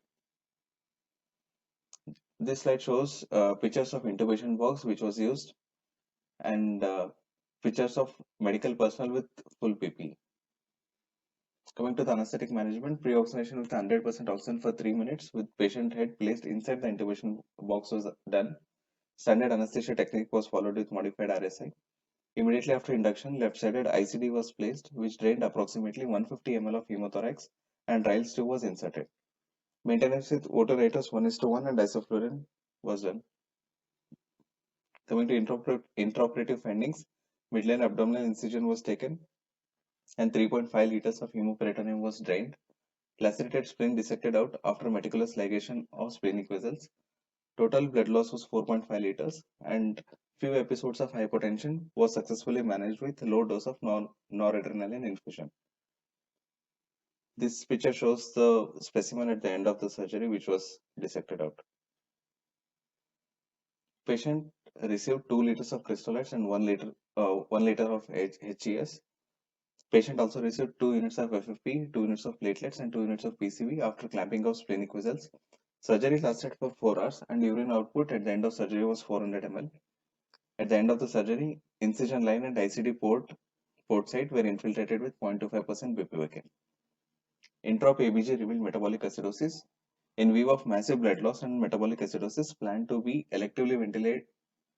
This slide shows pictures of intubation box which was used and pictures of medical personnel with full PPE. Coming to the anesthetic management, pre-oxygenation with 100% oxygen for 3 minutes with patient head placed inside the intubation box was done. Standard anesthesia technique was followed with modified RSI. Immediately after induction, left-sided ICD was placed, which drained approximately 150 ml of hemothorax, and Ryle's tube was inserted. Maintenance with O2 rate 1:1 and isoflurane was done. Coming to intraoperative findings, midline abdominal incision was taken, and 3.5 liters of hemoperitoneum was drained. Lacerated spleen dissected out after meticulous ligation of splenic vessels. Total blood loss was 4.5 liters, and few episodes of hypotension was successfully managed with low dose of noradrenaline infusion. This picture shows the specimen at the end of the surgery, which was dissected out. Patient received 2 liters of crystalloids and 1 liter of HES. Patient also received 2 units of FFP, 2 units of platelets, and 2 units of PCV after clamping of splenic vessels. Surgery lasted for 4 hours, and urine output at the end of surgery was 400 ml. At the end of the surgery, incision line and ICD port site were infiltrated with 0.25% bupivacaine. Intraop ABG revealed metabolic acidosis. In view of massive blood loss and metabolic acidosis, planned to be electively ventilated,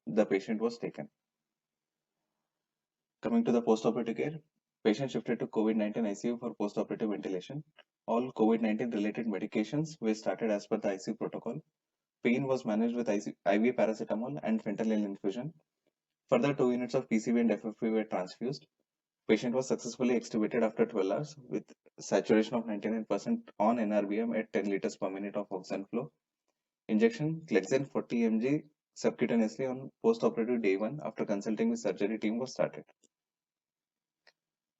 the patient was taken. Coming to the postoperative care, patient shifted to COVID-19 ICU for postoperative ventilation. All COVID-19 related medications were started as per the ICU protocol. Pain was managed with IV paracetamol and fentanyl infusion. Further, 2 units of PCV and FFP were transfused. Patient was successfully extubated after 12 hours with saturation of 99% on NRBM at 10 liters per minute of oxygen flow. Injection Clexane 40 mg subcutaneously on postoperative day 1 after consulting with surgery team was started.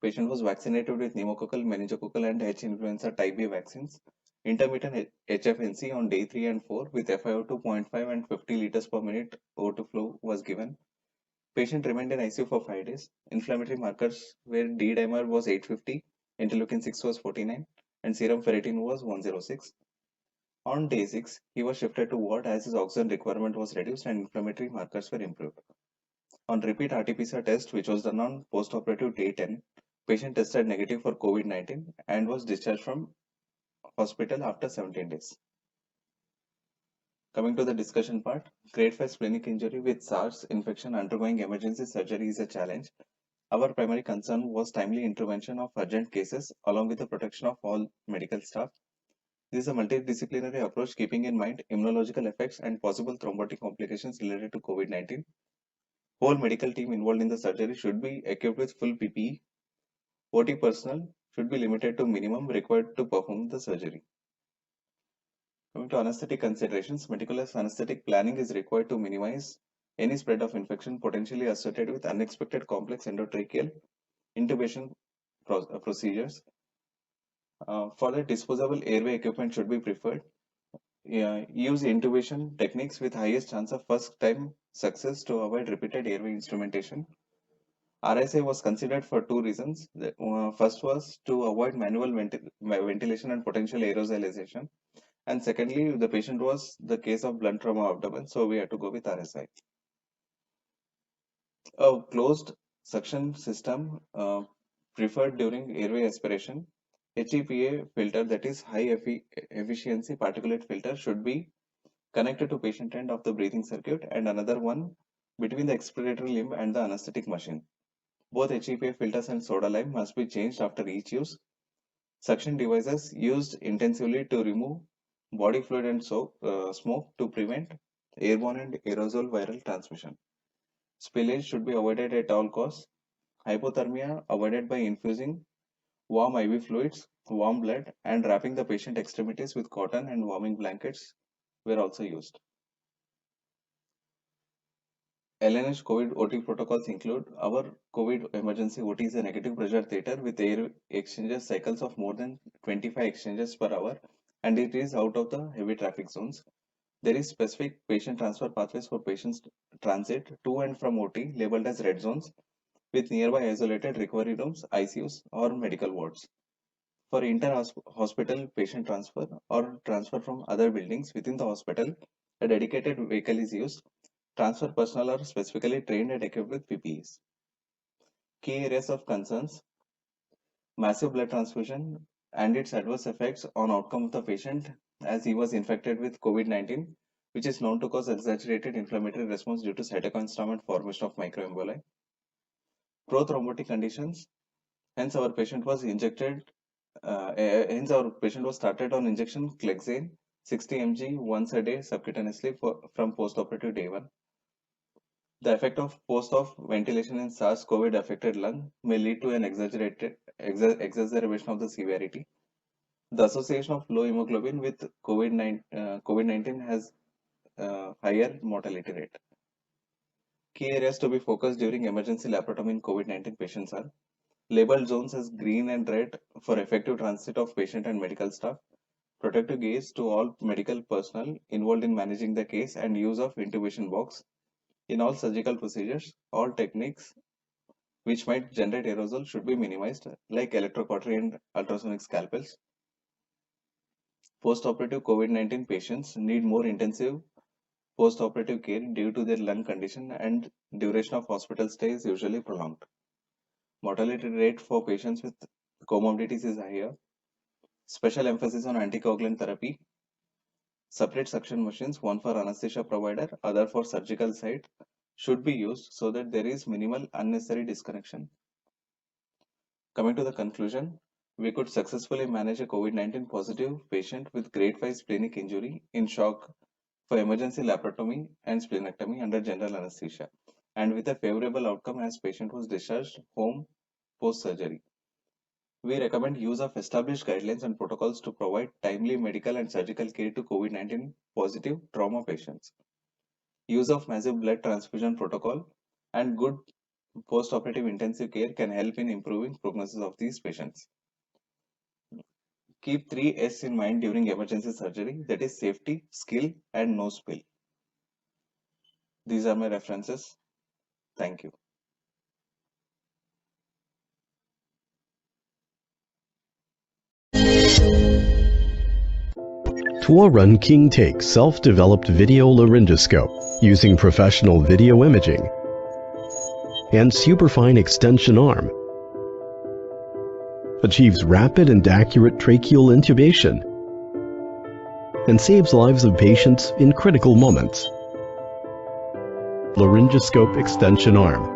Patient was vaccinated with pneumococcal, meningococcal, and H influenza type B vaccines. Intermittent HFNC on day 3 and 4 with FiO2 0.5 and 50 liters per minute O2 flow was given. Patient remained in ICU for 5 days. Inflammatory markers where D-dimer was 850, interleukin 6 was 49, and serum ferritin was 106. On day 6, he was shifted to ward as his oxygen requirement was reduced and inflammatory markers were improved. On repeat RT-PCR test, which was done on postoperative day 10, patient tested negative for COVID-19 and was discharged from hospital after 17 days. Coming to the discussion part, grade 5 splenic injury with SARS infection undergoing emergency surgery is a challenge. Our primary concern was timely intervention of urgent cases along with the protection of all medical staff. This is a multidisciplinary approach keeping in mind immunological effects and possible thrombotic complications related to COVID-19. Whole medical team involved in the surgery should be equipped with full PPE. OT personnel should be limited to minimum required to perform the surgery. Coming to anesthetic considerations, meticulous anesthetic planning is required to minimize any spread of infection potentially associated with unexpected complex endotracheal intubation procedures. Further, disposable airway equipment should be preferred. Use intubation techniques with highest chance of first time success to avoid repeated airway instrumentation. RSI was considered for 2 reasons. First was to avoid manual ventilation and potential aerosolization. And secondly, the patient was the case of blunt trauma abdomen, so we had to go with RSI. A closed suction system preferred during airway aspiration. HEPA filter, that is high efficiency particulate filter, should be connected to patient end of the breathing circuit and another one between the expiratory limb and the anesthetic machine. Both HEPA filters and soda lime must be changed after each use. Suction devices used intensively to remove body fluid and smoke to prevent airborne and aerosol viral transmission. Spillage should be avoided at all costs. Hypothermia avoided by infusing warm IV fluids, warm blood, and wrapping the patient extremities with cotton and warming blankets were also used. LNH COVID OT protocols include our COVID emergency OT is a negative pressure theater with air exchanges cycles of more than 25 exchanges per hour, and it is out of the heavy traffic zones. There is specific patient transfer pathways for patients transit to and from OT labeled as red zones with nearby isolated recovery rooms, ICUs, or medical wards. For inter-hospital patient transfer or transfer from other buildings within the hospital, a dedicated vehicle is used. Transfer personnel are specifically trained and equipped with PPEs. Key areas of concerns: massive blood transfusion and its adverse effects on outcome of the patient as he was infected with COVID-19, which is known to cause exaggerated inflammatory response due to cytokine storm and formation of microemboli. Prothrombotic conditions, hence our patient was started on injection Clexane 60 mg once a day subcutaneously from post-operative day 1. The effect of post-op ventilation in SARS-CoV affected lung may lead to an exacerbation of the severity. The association of low hemoglobin with COVID-19 has higher mortality rate. Key areas to be focused during emergency laparotomy in COVID-19 patients are labeled zones as green and red for effective transit of patient and medical staff, protective gaze to all medical personnel involved in managing the case, and use of intubation box. In all surgical procedures, all techniques which might generate aerosol should be minimized, like electrocautery and ultrasonic scalpels. Post-operative COVID-19 patients need more intensive post-operative care due to their lung condition, and duration of hospital stay is usually prolonged. Mortality rate for patients with comorbidities is higher. Special emphasis on anticoagulant therapy. Separate suction machines, one for anesthesia provider, other for surgical site, should be used so that there is minimal unnecessary disconnection. Coming to the conclusion, we could successfully manage a COVID-19 positive patient with grade 5 splenic injury in shock for emergency laparotomy and splenectomy under general anesthesia, and with a favorable outcome as patient was discharged home post-surgery. We recommend use of established guidelines and protocols to provide timely medical and surgical care to COVID-19 positive trauma patients. Use of massive blood transfusion protocol and good post-operative intensive care can help in improving prognosis of these patients. Keep 3 S in mind during emergency surgery, that is safety, skill, and no spill. These are my references. Thank you. Tuorun King Take self-developed video laryngoscope using professional video imaging and superfine extension arm achieves rapid and accurate tracheal intubation and saves lives of patients in critical moments. Laryngoscope extension arm.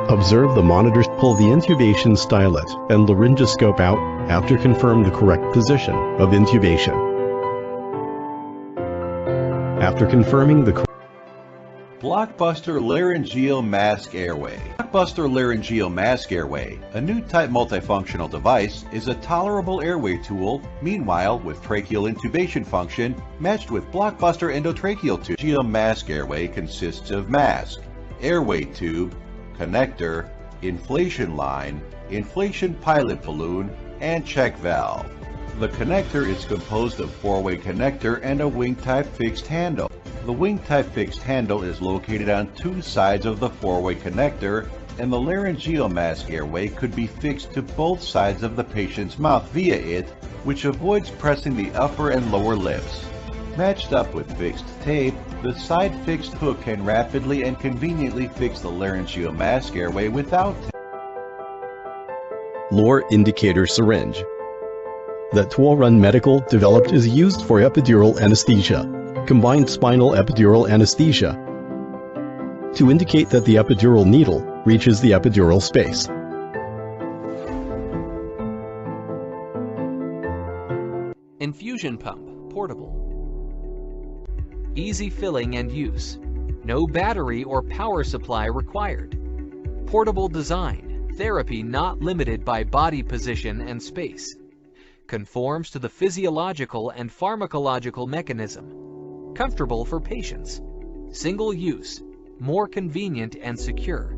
Observe the monitors. Pull the intubation stylet and laryngoscope out after confirm the correct position of intubation. After confirming the Blockbuster Laryngeal Mask Airway. Blockbuster Laryngeal Mask Airway, a new type multifunctional device, is a tolerable airway tool, meanwhile with tracheal intubation function matched with Blockbuster endotracheal tube. Laryngeal Mask Airway consists of mask, airway tube, connector, inflation line, inflation pilot balloon, and check valve. The connector is composed of 4-way connector and a wing-type fixed handle. The wing-type fixed handle is located on 2 sides of the 4-way connector, and the laryngeal mask airway could be fixed to both sides of the patient's mouth via it, which avoids pressing the upper and lower lips. Matched up with fixed tape, the side fixed hook can rapidly and conveniently fix the laryngeal mask airway without Lore indicator syringe that Tuorun Medical developed is used for epidural anesthesia, combined spinal epidural anesthesia, to indicate that the epidural needle reaches the epidural space. Infusion pump, portable. Easy filling and use. No battery or power supply required. Portable design. Therapy not limited by body position and space. Conforms to the physiological and pharmacological mechanism. Comfortable for patients. Single use. More convenient and secure.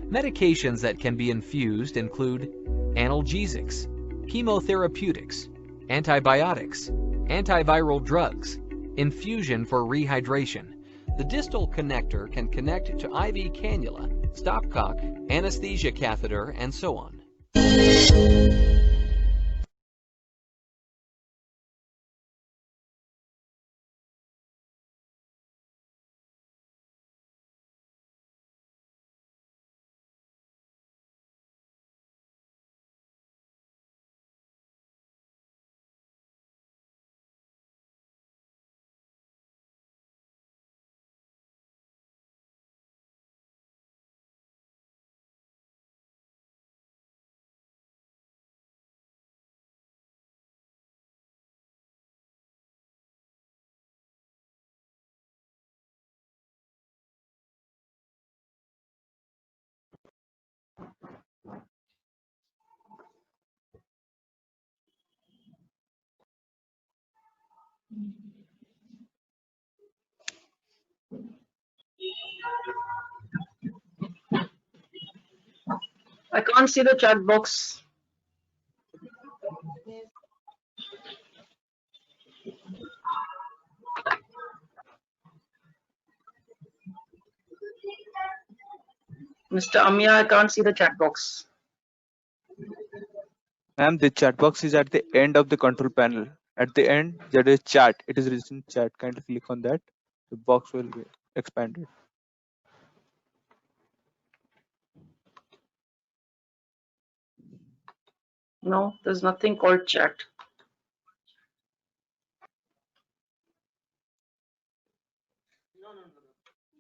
Medications that can be infused include analgesics, chemotherapeutics, antibiotics, antiviral drugs, infusion for rehydration. The distal connector can connect to IV cannula, stopcock, anesthesia catheter, and so on. I can't see the chat box. Mr. Amya, I can't see the chat box. Ma'am, the chat box is at the end of the control panel. At the end, there is chat. It is written chat. Kindly click on that. The box will be expanded. No, there's nothing called chat.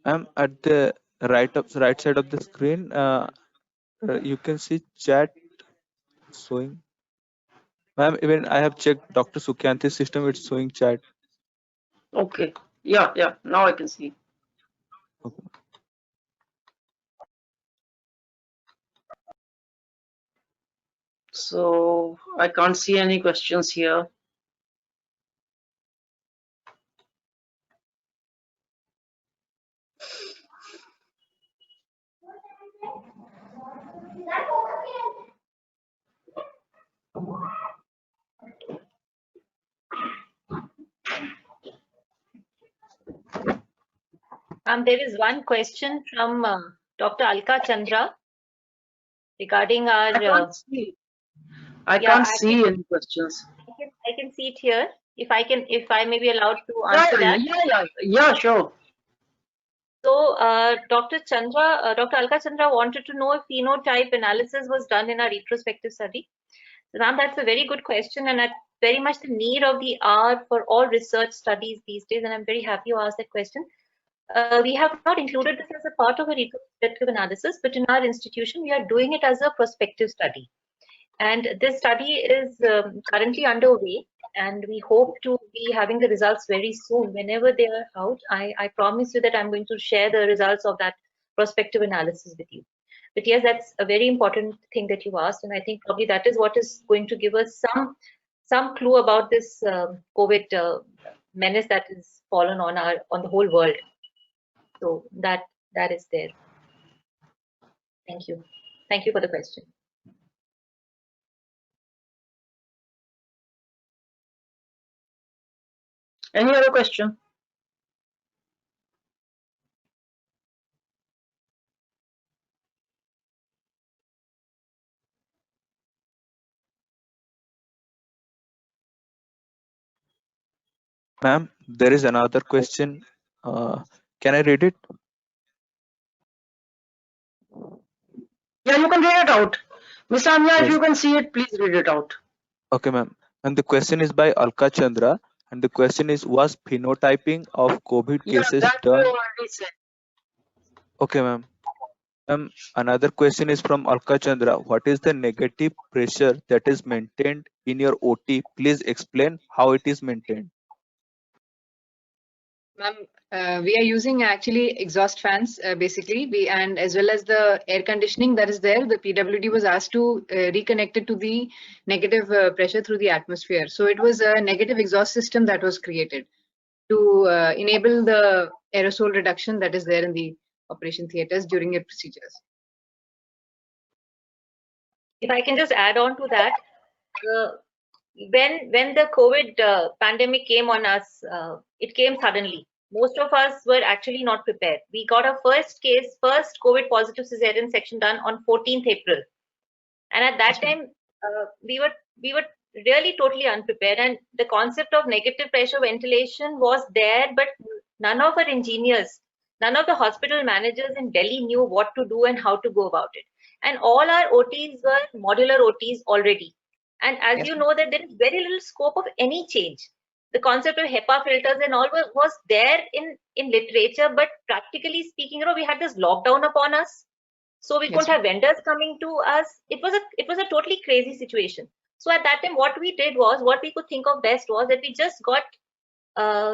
Ma'am, at the right side of the screen, you can see chat showing. Ma'am, even I have checked Dr. Sukyanti's system, it's showing chat. Okay. Yeah. Now I can see. Okay. So I can't see any questions here. There is one question from Dr. Alka Chandra regarding our. I can't see any questions. I can see it here. If I may be allowed to answer that. Yeah, sure. So, Dr. Alka Chandra wanted to know if phenotype analysis was done in our retrospective study. So, ma'am, that's a very good question, and that's very much the need of the hour for all research studies these days. And I'm very happy you asked that question. We have not included this as a part of a retrospective analysis, but in our institution, we are doing it as a prospective study. And this study is currently underway, and we hope to be having the results very soon. Whenever they are out, I promise you that I'm going to share the results of that prospective analysis with you. But yes, that's a very important thing that you asked, and I think probably that is what is going to give us some clue about this COVID menace that has fallen on the whole world. So that is there. Thank you. Thank you for the question. Any other question? Ma'am, there is another question. Can I read it? Yeah, you can read it out. Mr. Amya, if you can see it, please read it out. Okay, ma'am. And the question is by Alka Chandra. And the question is, was phenotyping of COVID cases that done? we already said. Okay, ma'am. Another question is from Alka Chandra. What is the negative pressure that is maintained in your OT? Please explain how it is maintained. Ma'am, we are using actually exhaust fans basically, and as well as the air conditioning that is there, the PWD was asked to reconnect it to the negative pressure through the atmosphere. So it was a negative exhaust system that was created to enable the aerosol reduction that is there in the operation theaters during your procedures. If I can just add on to that, when the COVID pandemic came on us, it came suddenly. Most of us were actually not prepared. We got our first COVID positive cesarean section done on 14th April, and at that time we were really totally unprepared. And the concept of negative pressure ventilation was there, but none of our engineers, none of the hospital managers in Delhi knew what to do and how to go about it. And all our OTs were modular OTs already. And as you know that there is very little scope of any change. The concept of HEPA filters and all was there in literature, but practically speaking, we had this lockdown upon us. So we couldn't have vendors coming to us. It was a totally crazy situation. So at that time, what we did was, what we could think of best was that we just got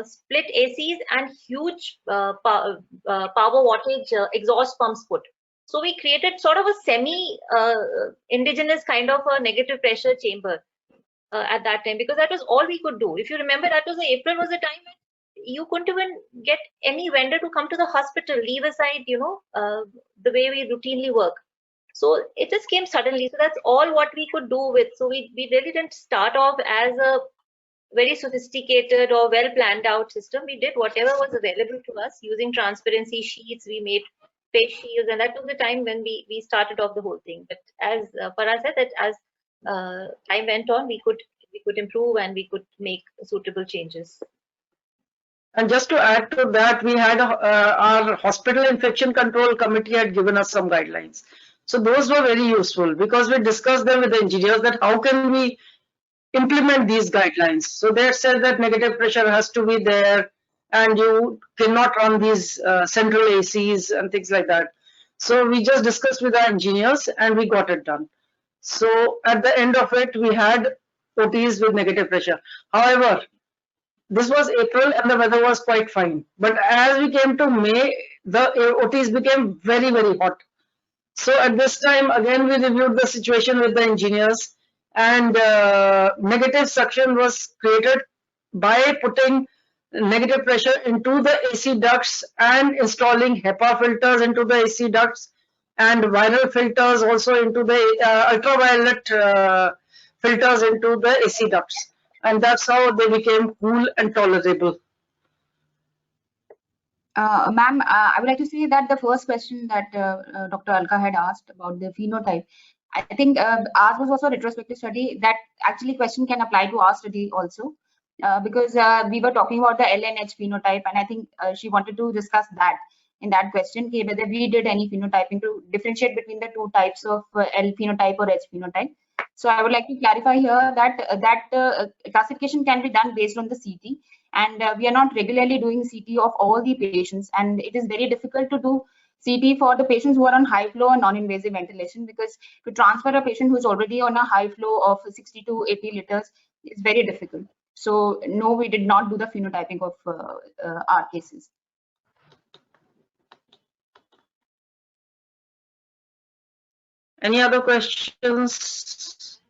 split ACs and huge power wattage exhaust pumps put. So we created sort of a semi-indigenous kind of a negative pressure chamber at that time, because that was all we could do. If you remember, that was April was the time when you couldn't even get any vendor to come to the hospital, leave aside, the way we routinely work. So it just came suddenly. So that's all what we could do with. So we really didn't start off as a very sophisticated or well planned out system. We did whatever was available to us using transparency sheets. We made face shields, and that was the time when we started off the whole thing. But as Farah said, that as time went on, we could improve and we could make suitable changes. And just to add to that, we had our hospital infection control committee had given us some guidelines. So those were very useful because we discussed them with the engineers that how can we implement these guidelines. So they said that negative pressure has to be there and you cannot run these central ACs and things like that. So we just discussed with our engineers and we got it done. So at the end of it, we had OTs with negative pressure. However, this was April and the weather was quite fine. But as we came to May, the OTs became very, very hot. So at this time, again, we reviewed the situation with the engineers, and negative suction was created by putting negative pressure into the AC ducts and installing HEPA filters into the AC ducts and viral filters also into the ultraviolet filters into the AC ducts. And that's how they became cool and tolerable. Ma'am, I would like to say that the first question that Dr. Alka had asked about the phenotype, I think ours was also a retrospective study. That actually question can apply to our study also, because we were talking about the LNH phenotype, and I think she wanted to discuss that in that question, whether we did any phenotyping to differentiate between the two types of L phenotype or H phenotype. So I would like to clarify here that classification can be done based on the CT, and we are not regularly doing CT of all the patients, and it is very difficult to do CT for the patients who are on high flow and non-invasive ventilation, because to transfer a patient who is already on a high flow of 60 to 80 liters is very difficult. So no, we did not do the phenotyping of our cases. Any other questions?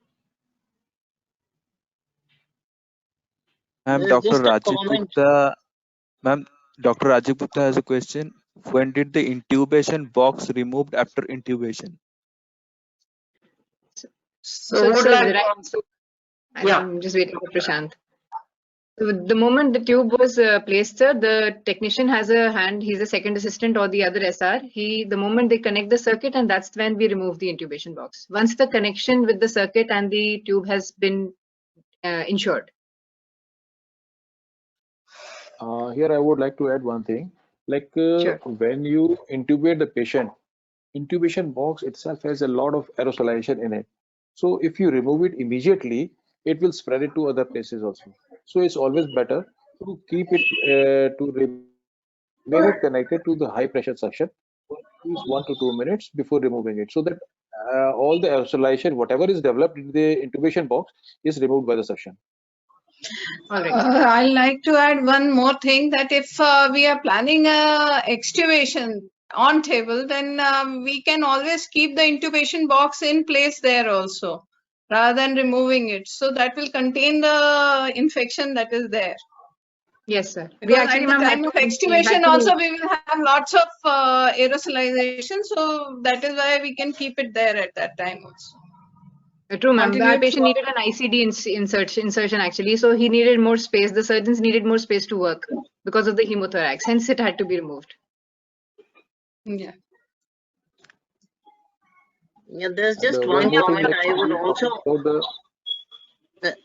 Ma'am, Dr. Rajiv Gupta. Ma'am, Dr. Rajiv Gupta has a question. When did the intubation box removed after intubation? So I'm just waiting for Prashant. So the moment the tube was placed, sir, the technician has a hand. He's a second assistant or the other SR. The moment they connect the circuit, and that's when we remove the intubation box. Once the connection with the circuit and the tube has been ensured. Here I would like to add one thing. Like when you intubate the patient, intubation box itself has a lot of aerosolization in it. So if you remove it immediately, it will spread it to other places also. So it's always better to keep it to remain connected to the high pressure suction at least 1 to 2 minutes before removing it, so that all the aerosolization, whatever is developed in the intubation box, is removed by the suction. All right. I'd like to add one more thing, that if we are planning a extubation on table, then we can always keep the intubation box in place there also, rather than removing it. So that will contain the infection that is there. Yes, sir. We Because actually, at the ma'am, time had of to extubation had to- also we will have lots of aerosolization. So that is why we can keep it there at that time also. True, ma'am. Our Contribute patient to- needed an ICD insertion actually, so he needed more space. The surgeons needed more space to work because of the hemothorax. Hence, it had to be removed. Yeah. Yeah, there's And, just one one more thing, comment like, I would we also. talked about the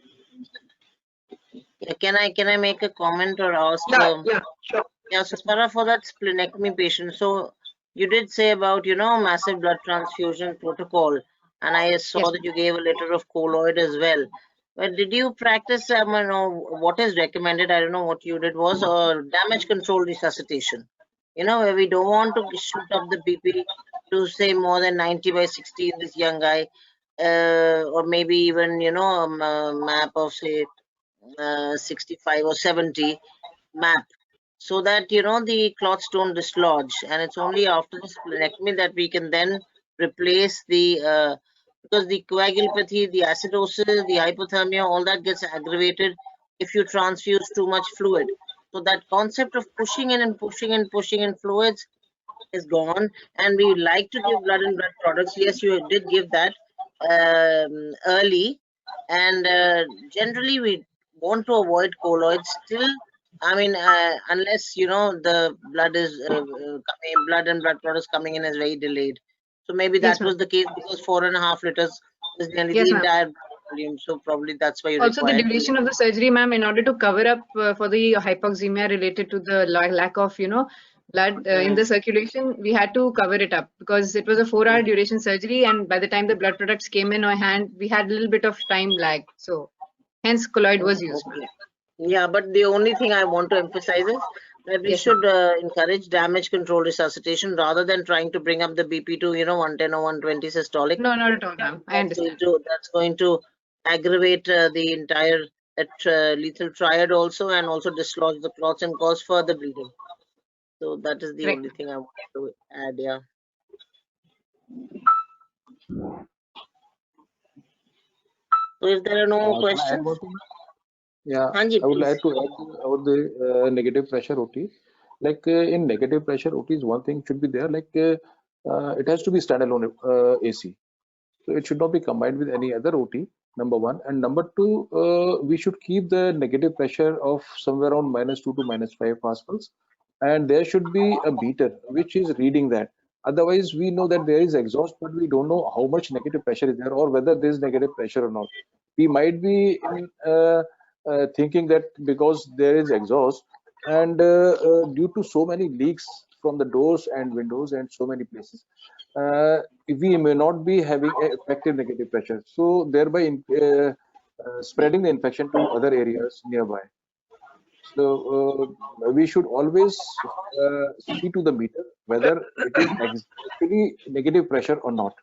Yeah, can I make a comment or ask? Yeah, sure. Yeah, so Farah, for that splenectomy patient, so you did say about, you know, massive blood transfusion protocol, and I saw Yes, that you gave a letter of colloid as well. But did you practice, you know, what is recommended? I don't know what you did was damage control resuscitation. You know, where we don't want to shoot up the BP to say more than 90/60 in this young guy, or maybe even, you know, a map of say 65 or 70 map, so that, you know, the clots don't dislodge, and it's only after the splenectomy that we can then replace the because the coagulopathy, the acidosis, the hypothermia, all that gets aggravated if you transfuse too much fluid. So that concept of pushing in and pushing in, pushing in fluids is gone, and we like to give blood and blood products. Yes, you did give that early, and generally we want to avoid colloids still. I mean, unless, you know, the blood is blood and blood products coming in is very delayed. So maybe Yes, that was the case, because 4.5 liters is nearly Yes, the ma'am. entire volume. So probably that's why you Also, the required. duration of the surgery, ma'am, in order to cover up for the hypoxemia related to the lack of, you know, blood in the circulation, we had to cover it up because it was a 4-hour duration surgery, and by the time the blood products came in our hand, we had a little bit of time lag. So, hence, colloid was used. Okay. Yeah, but the only thing I want to emphasize is that we Yes, should encourage damage control resuscitation rather than trying to bring up the BP to, you know, 110 or 120 systolic. No, not at all, ma'am. I understand. That's going to aggravate the entire lethal triad also, and also dislodge the clots and cause further bleeding. So that is the Correct. only thing I want to add. Yeah. So if there are no more Can I add questions, one thing? Yeah, Hanji, I would please. like to add about the negative pressure OT. Like in negative pressure OTs, one thing should be there. Like it has to be standalone AC. So it should not be combined with any other OT. Number one, and number two, we should keep the negative pressure of somewhere around -2 to -5 pascals, and there should be a beater which is reading that. Otherwise, we know that there is exhaust, but we don't know how much negative pressure is there or whether there is negative pressure or not. We might be in, thinking that because there is exhaust, and due to so many leaks from the doors and windows and so many places, we may not be having effective negative pressure, so thereby spreading the infection to other areas nearby. So we should always see to the meter whether it is actually negative pressure or not.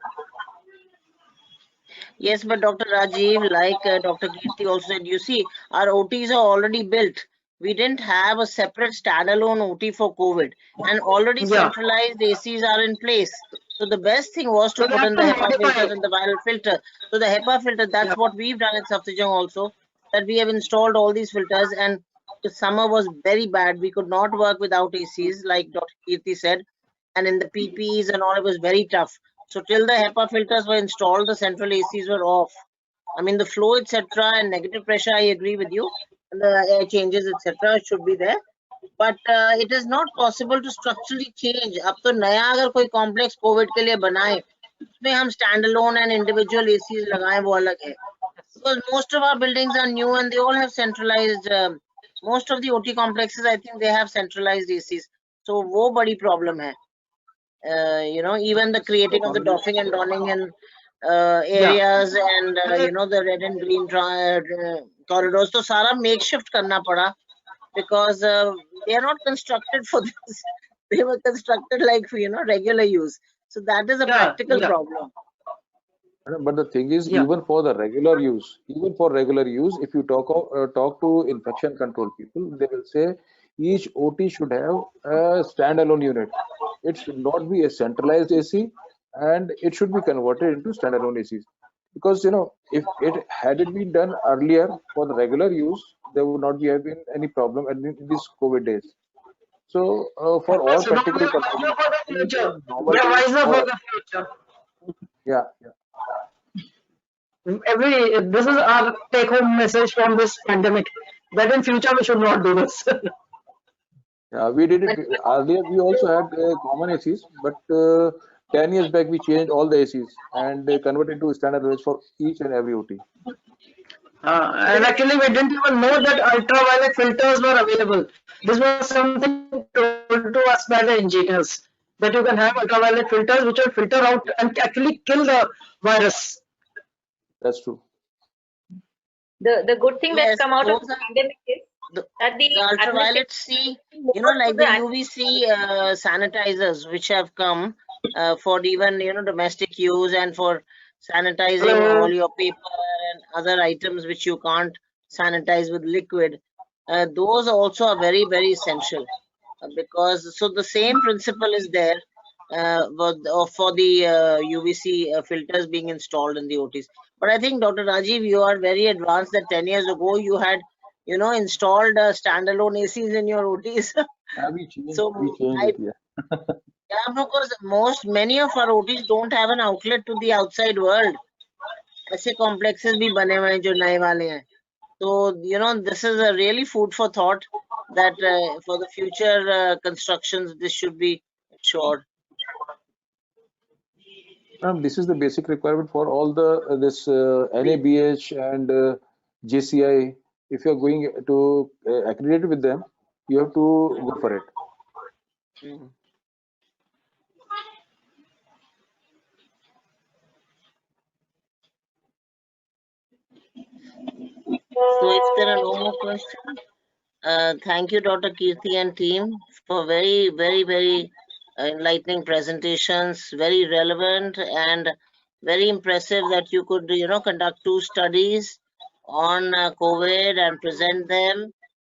Yes, but Dr. Rajiv, like Dr. Kirti also said, you see, our OTs are already built. We didn't have a separate standalone OT for COVID, and already Yeah. centralized ACs are in place. So the best thing was to So put we in have the to HEPA modify filters it. and the viral filter. So the HEPA filter, that's Yeah. what we've done at Safdurjung also, that we have installed all these filters, and the summer was very bad. We could not work without ACs, like Dr. Kirti said, and in the PPEs and all, it was very tough. So till the HEPA filters were installed, the central ACs were off. I mean, the flow, etc., and negative pressure, I agree with you. And the air changes, etc., should be there. But it is not possible to structurally change. अब तो नया अगर कोई complex COVID के लिए बनाए, उसमें हम standalone and individual ACs लगाएं, वो अलग है. Because most of our buildings are new and they all have centralized. Most of the OT complexes, I think, they have centralized ACs. So वो बड़ी problem है. You know, even the creating of the doffing and donning in areas, and you know, the red and green corridors, so सारा makeshift करना पड़ा, because they are not constructed for this. They were constructed like for, regular use. So that is a practical problem. But the thing is, even for regular use, if you talk to infection control people, they will say each OT should have a standalone unit. It should not be a centralized AC, and it should be converted into standalone ACs. Because if it had been done earlier for the regular use, there would not have been any problem in these COVID days. So for all practical purposes, yeah. This is our take-home message from this pandemic. That in future we should not do this. Yeah, we did it earlier. We also had common ACs, but 10 years back we changed all the ACs and converted to standard range for each and every OT. And actually, we didn't even know that ultraviolet filters were available. This was something told to us by the engineers, that you can have ultraviolet filters which will filter out and actually kill the virus. That's true. The good thing that's come out of the pandemic is that the ultraviolet C, like the UVC sanitizers which have come for even domestic use and for sanitizing all your paper and other items which you can't sanitize with liquid. Those also are very, very essential because the same principle is there for the UVC filters being installed in the OTs. But I think, Dr. Rajiv, you are very advanced that 10 years ago you had, installed standalone ACs in your OTs. We changed it, yeah. Yeah, because many of our OTs don't have an outlet to the outside world. ऐसे complexes भी बने हुए हैं जो नए वाले हैं. So, this is a really food for thought that for the future constructions, this should be ensured. This is the basic requirement for all the this NABH and JCI. If you are going to accredit with them, you have to go for it. So if there are no more questions, thank you, Dr. Kirti and team, for very, very, very enlightening presentations, very relevant and very impressive that you could, conduct 2 studies on COVID and present them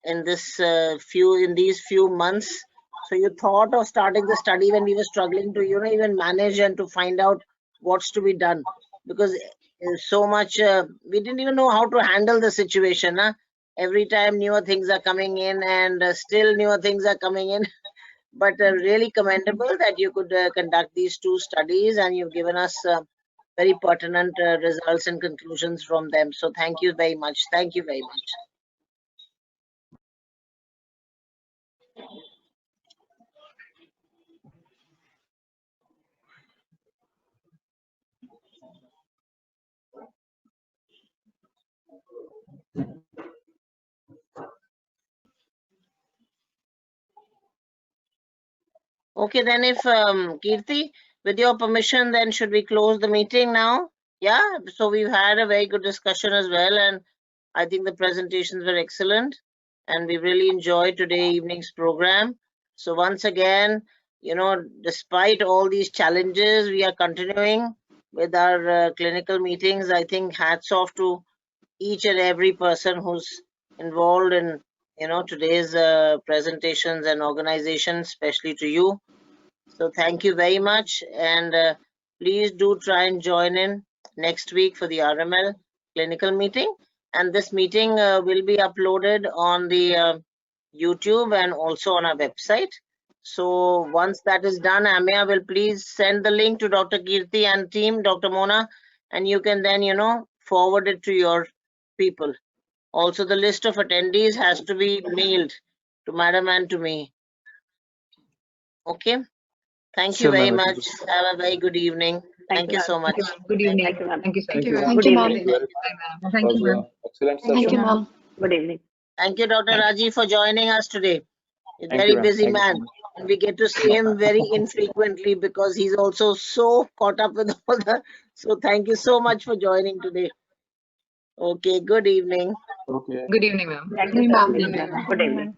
in these few months. So you thought of starting the study when we were struggling to, even manage and to find out what's to be done, because so much we didn't even know how to handle the situation. Every time newer things are coming in and still newer things are coming in. But really commendable that you could conduct these 2 studies and you've given us very pertinent results and conclusions from them. So thank you very much. Thank you very much. Okay, then if Kirti, with your permission, then should we close the meeting now? Yeah, so we've had a very good discussion as well, and I think the presentations were excellent, and we really enjoyed today evening's program. So once again, despite all these challenges, we are continuing with our clinical meetings. I think hats off to each and every person who's involved in today's presentations and organization, especially to you. So thank you very much, and please do try and join in next week for the RML clinical meeting. And this meeting will be uploaded on the YouTube and also on our website. So once that is done, Amya will please send the link to Dr. Kirti and team, Dr. Mona, and you can then, forward it to your people. Also, the list of attendees has to be mailed to Madam and to me. Okay. Thank you very much. Have a very good evening. Thank you so much. Good evening. Thank you, ma'am. Thank you, sir. Thank you, Thank you, ma'am. Thank you, ma'am. Excellent Thank you, session. ma'am. Good evening. Thank you, Dr. Rajiv, for joining us today. He's a Thank very you, ma'am. busy Thank you man. so much. And we get to see him very infrequently because he's also so caught up with all the. So thank you so much for joining today. Okay, good evening. Okay. Good evening, ma'am. Thank you, ma'am. Good evening.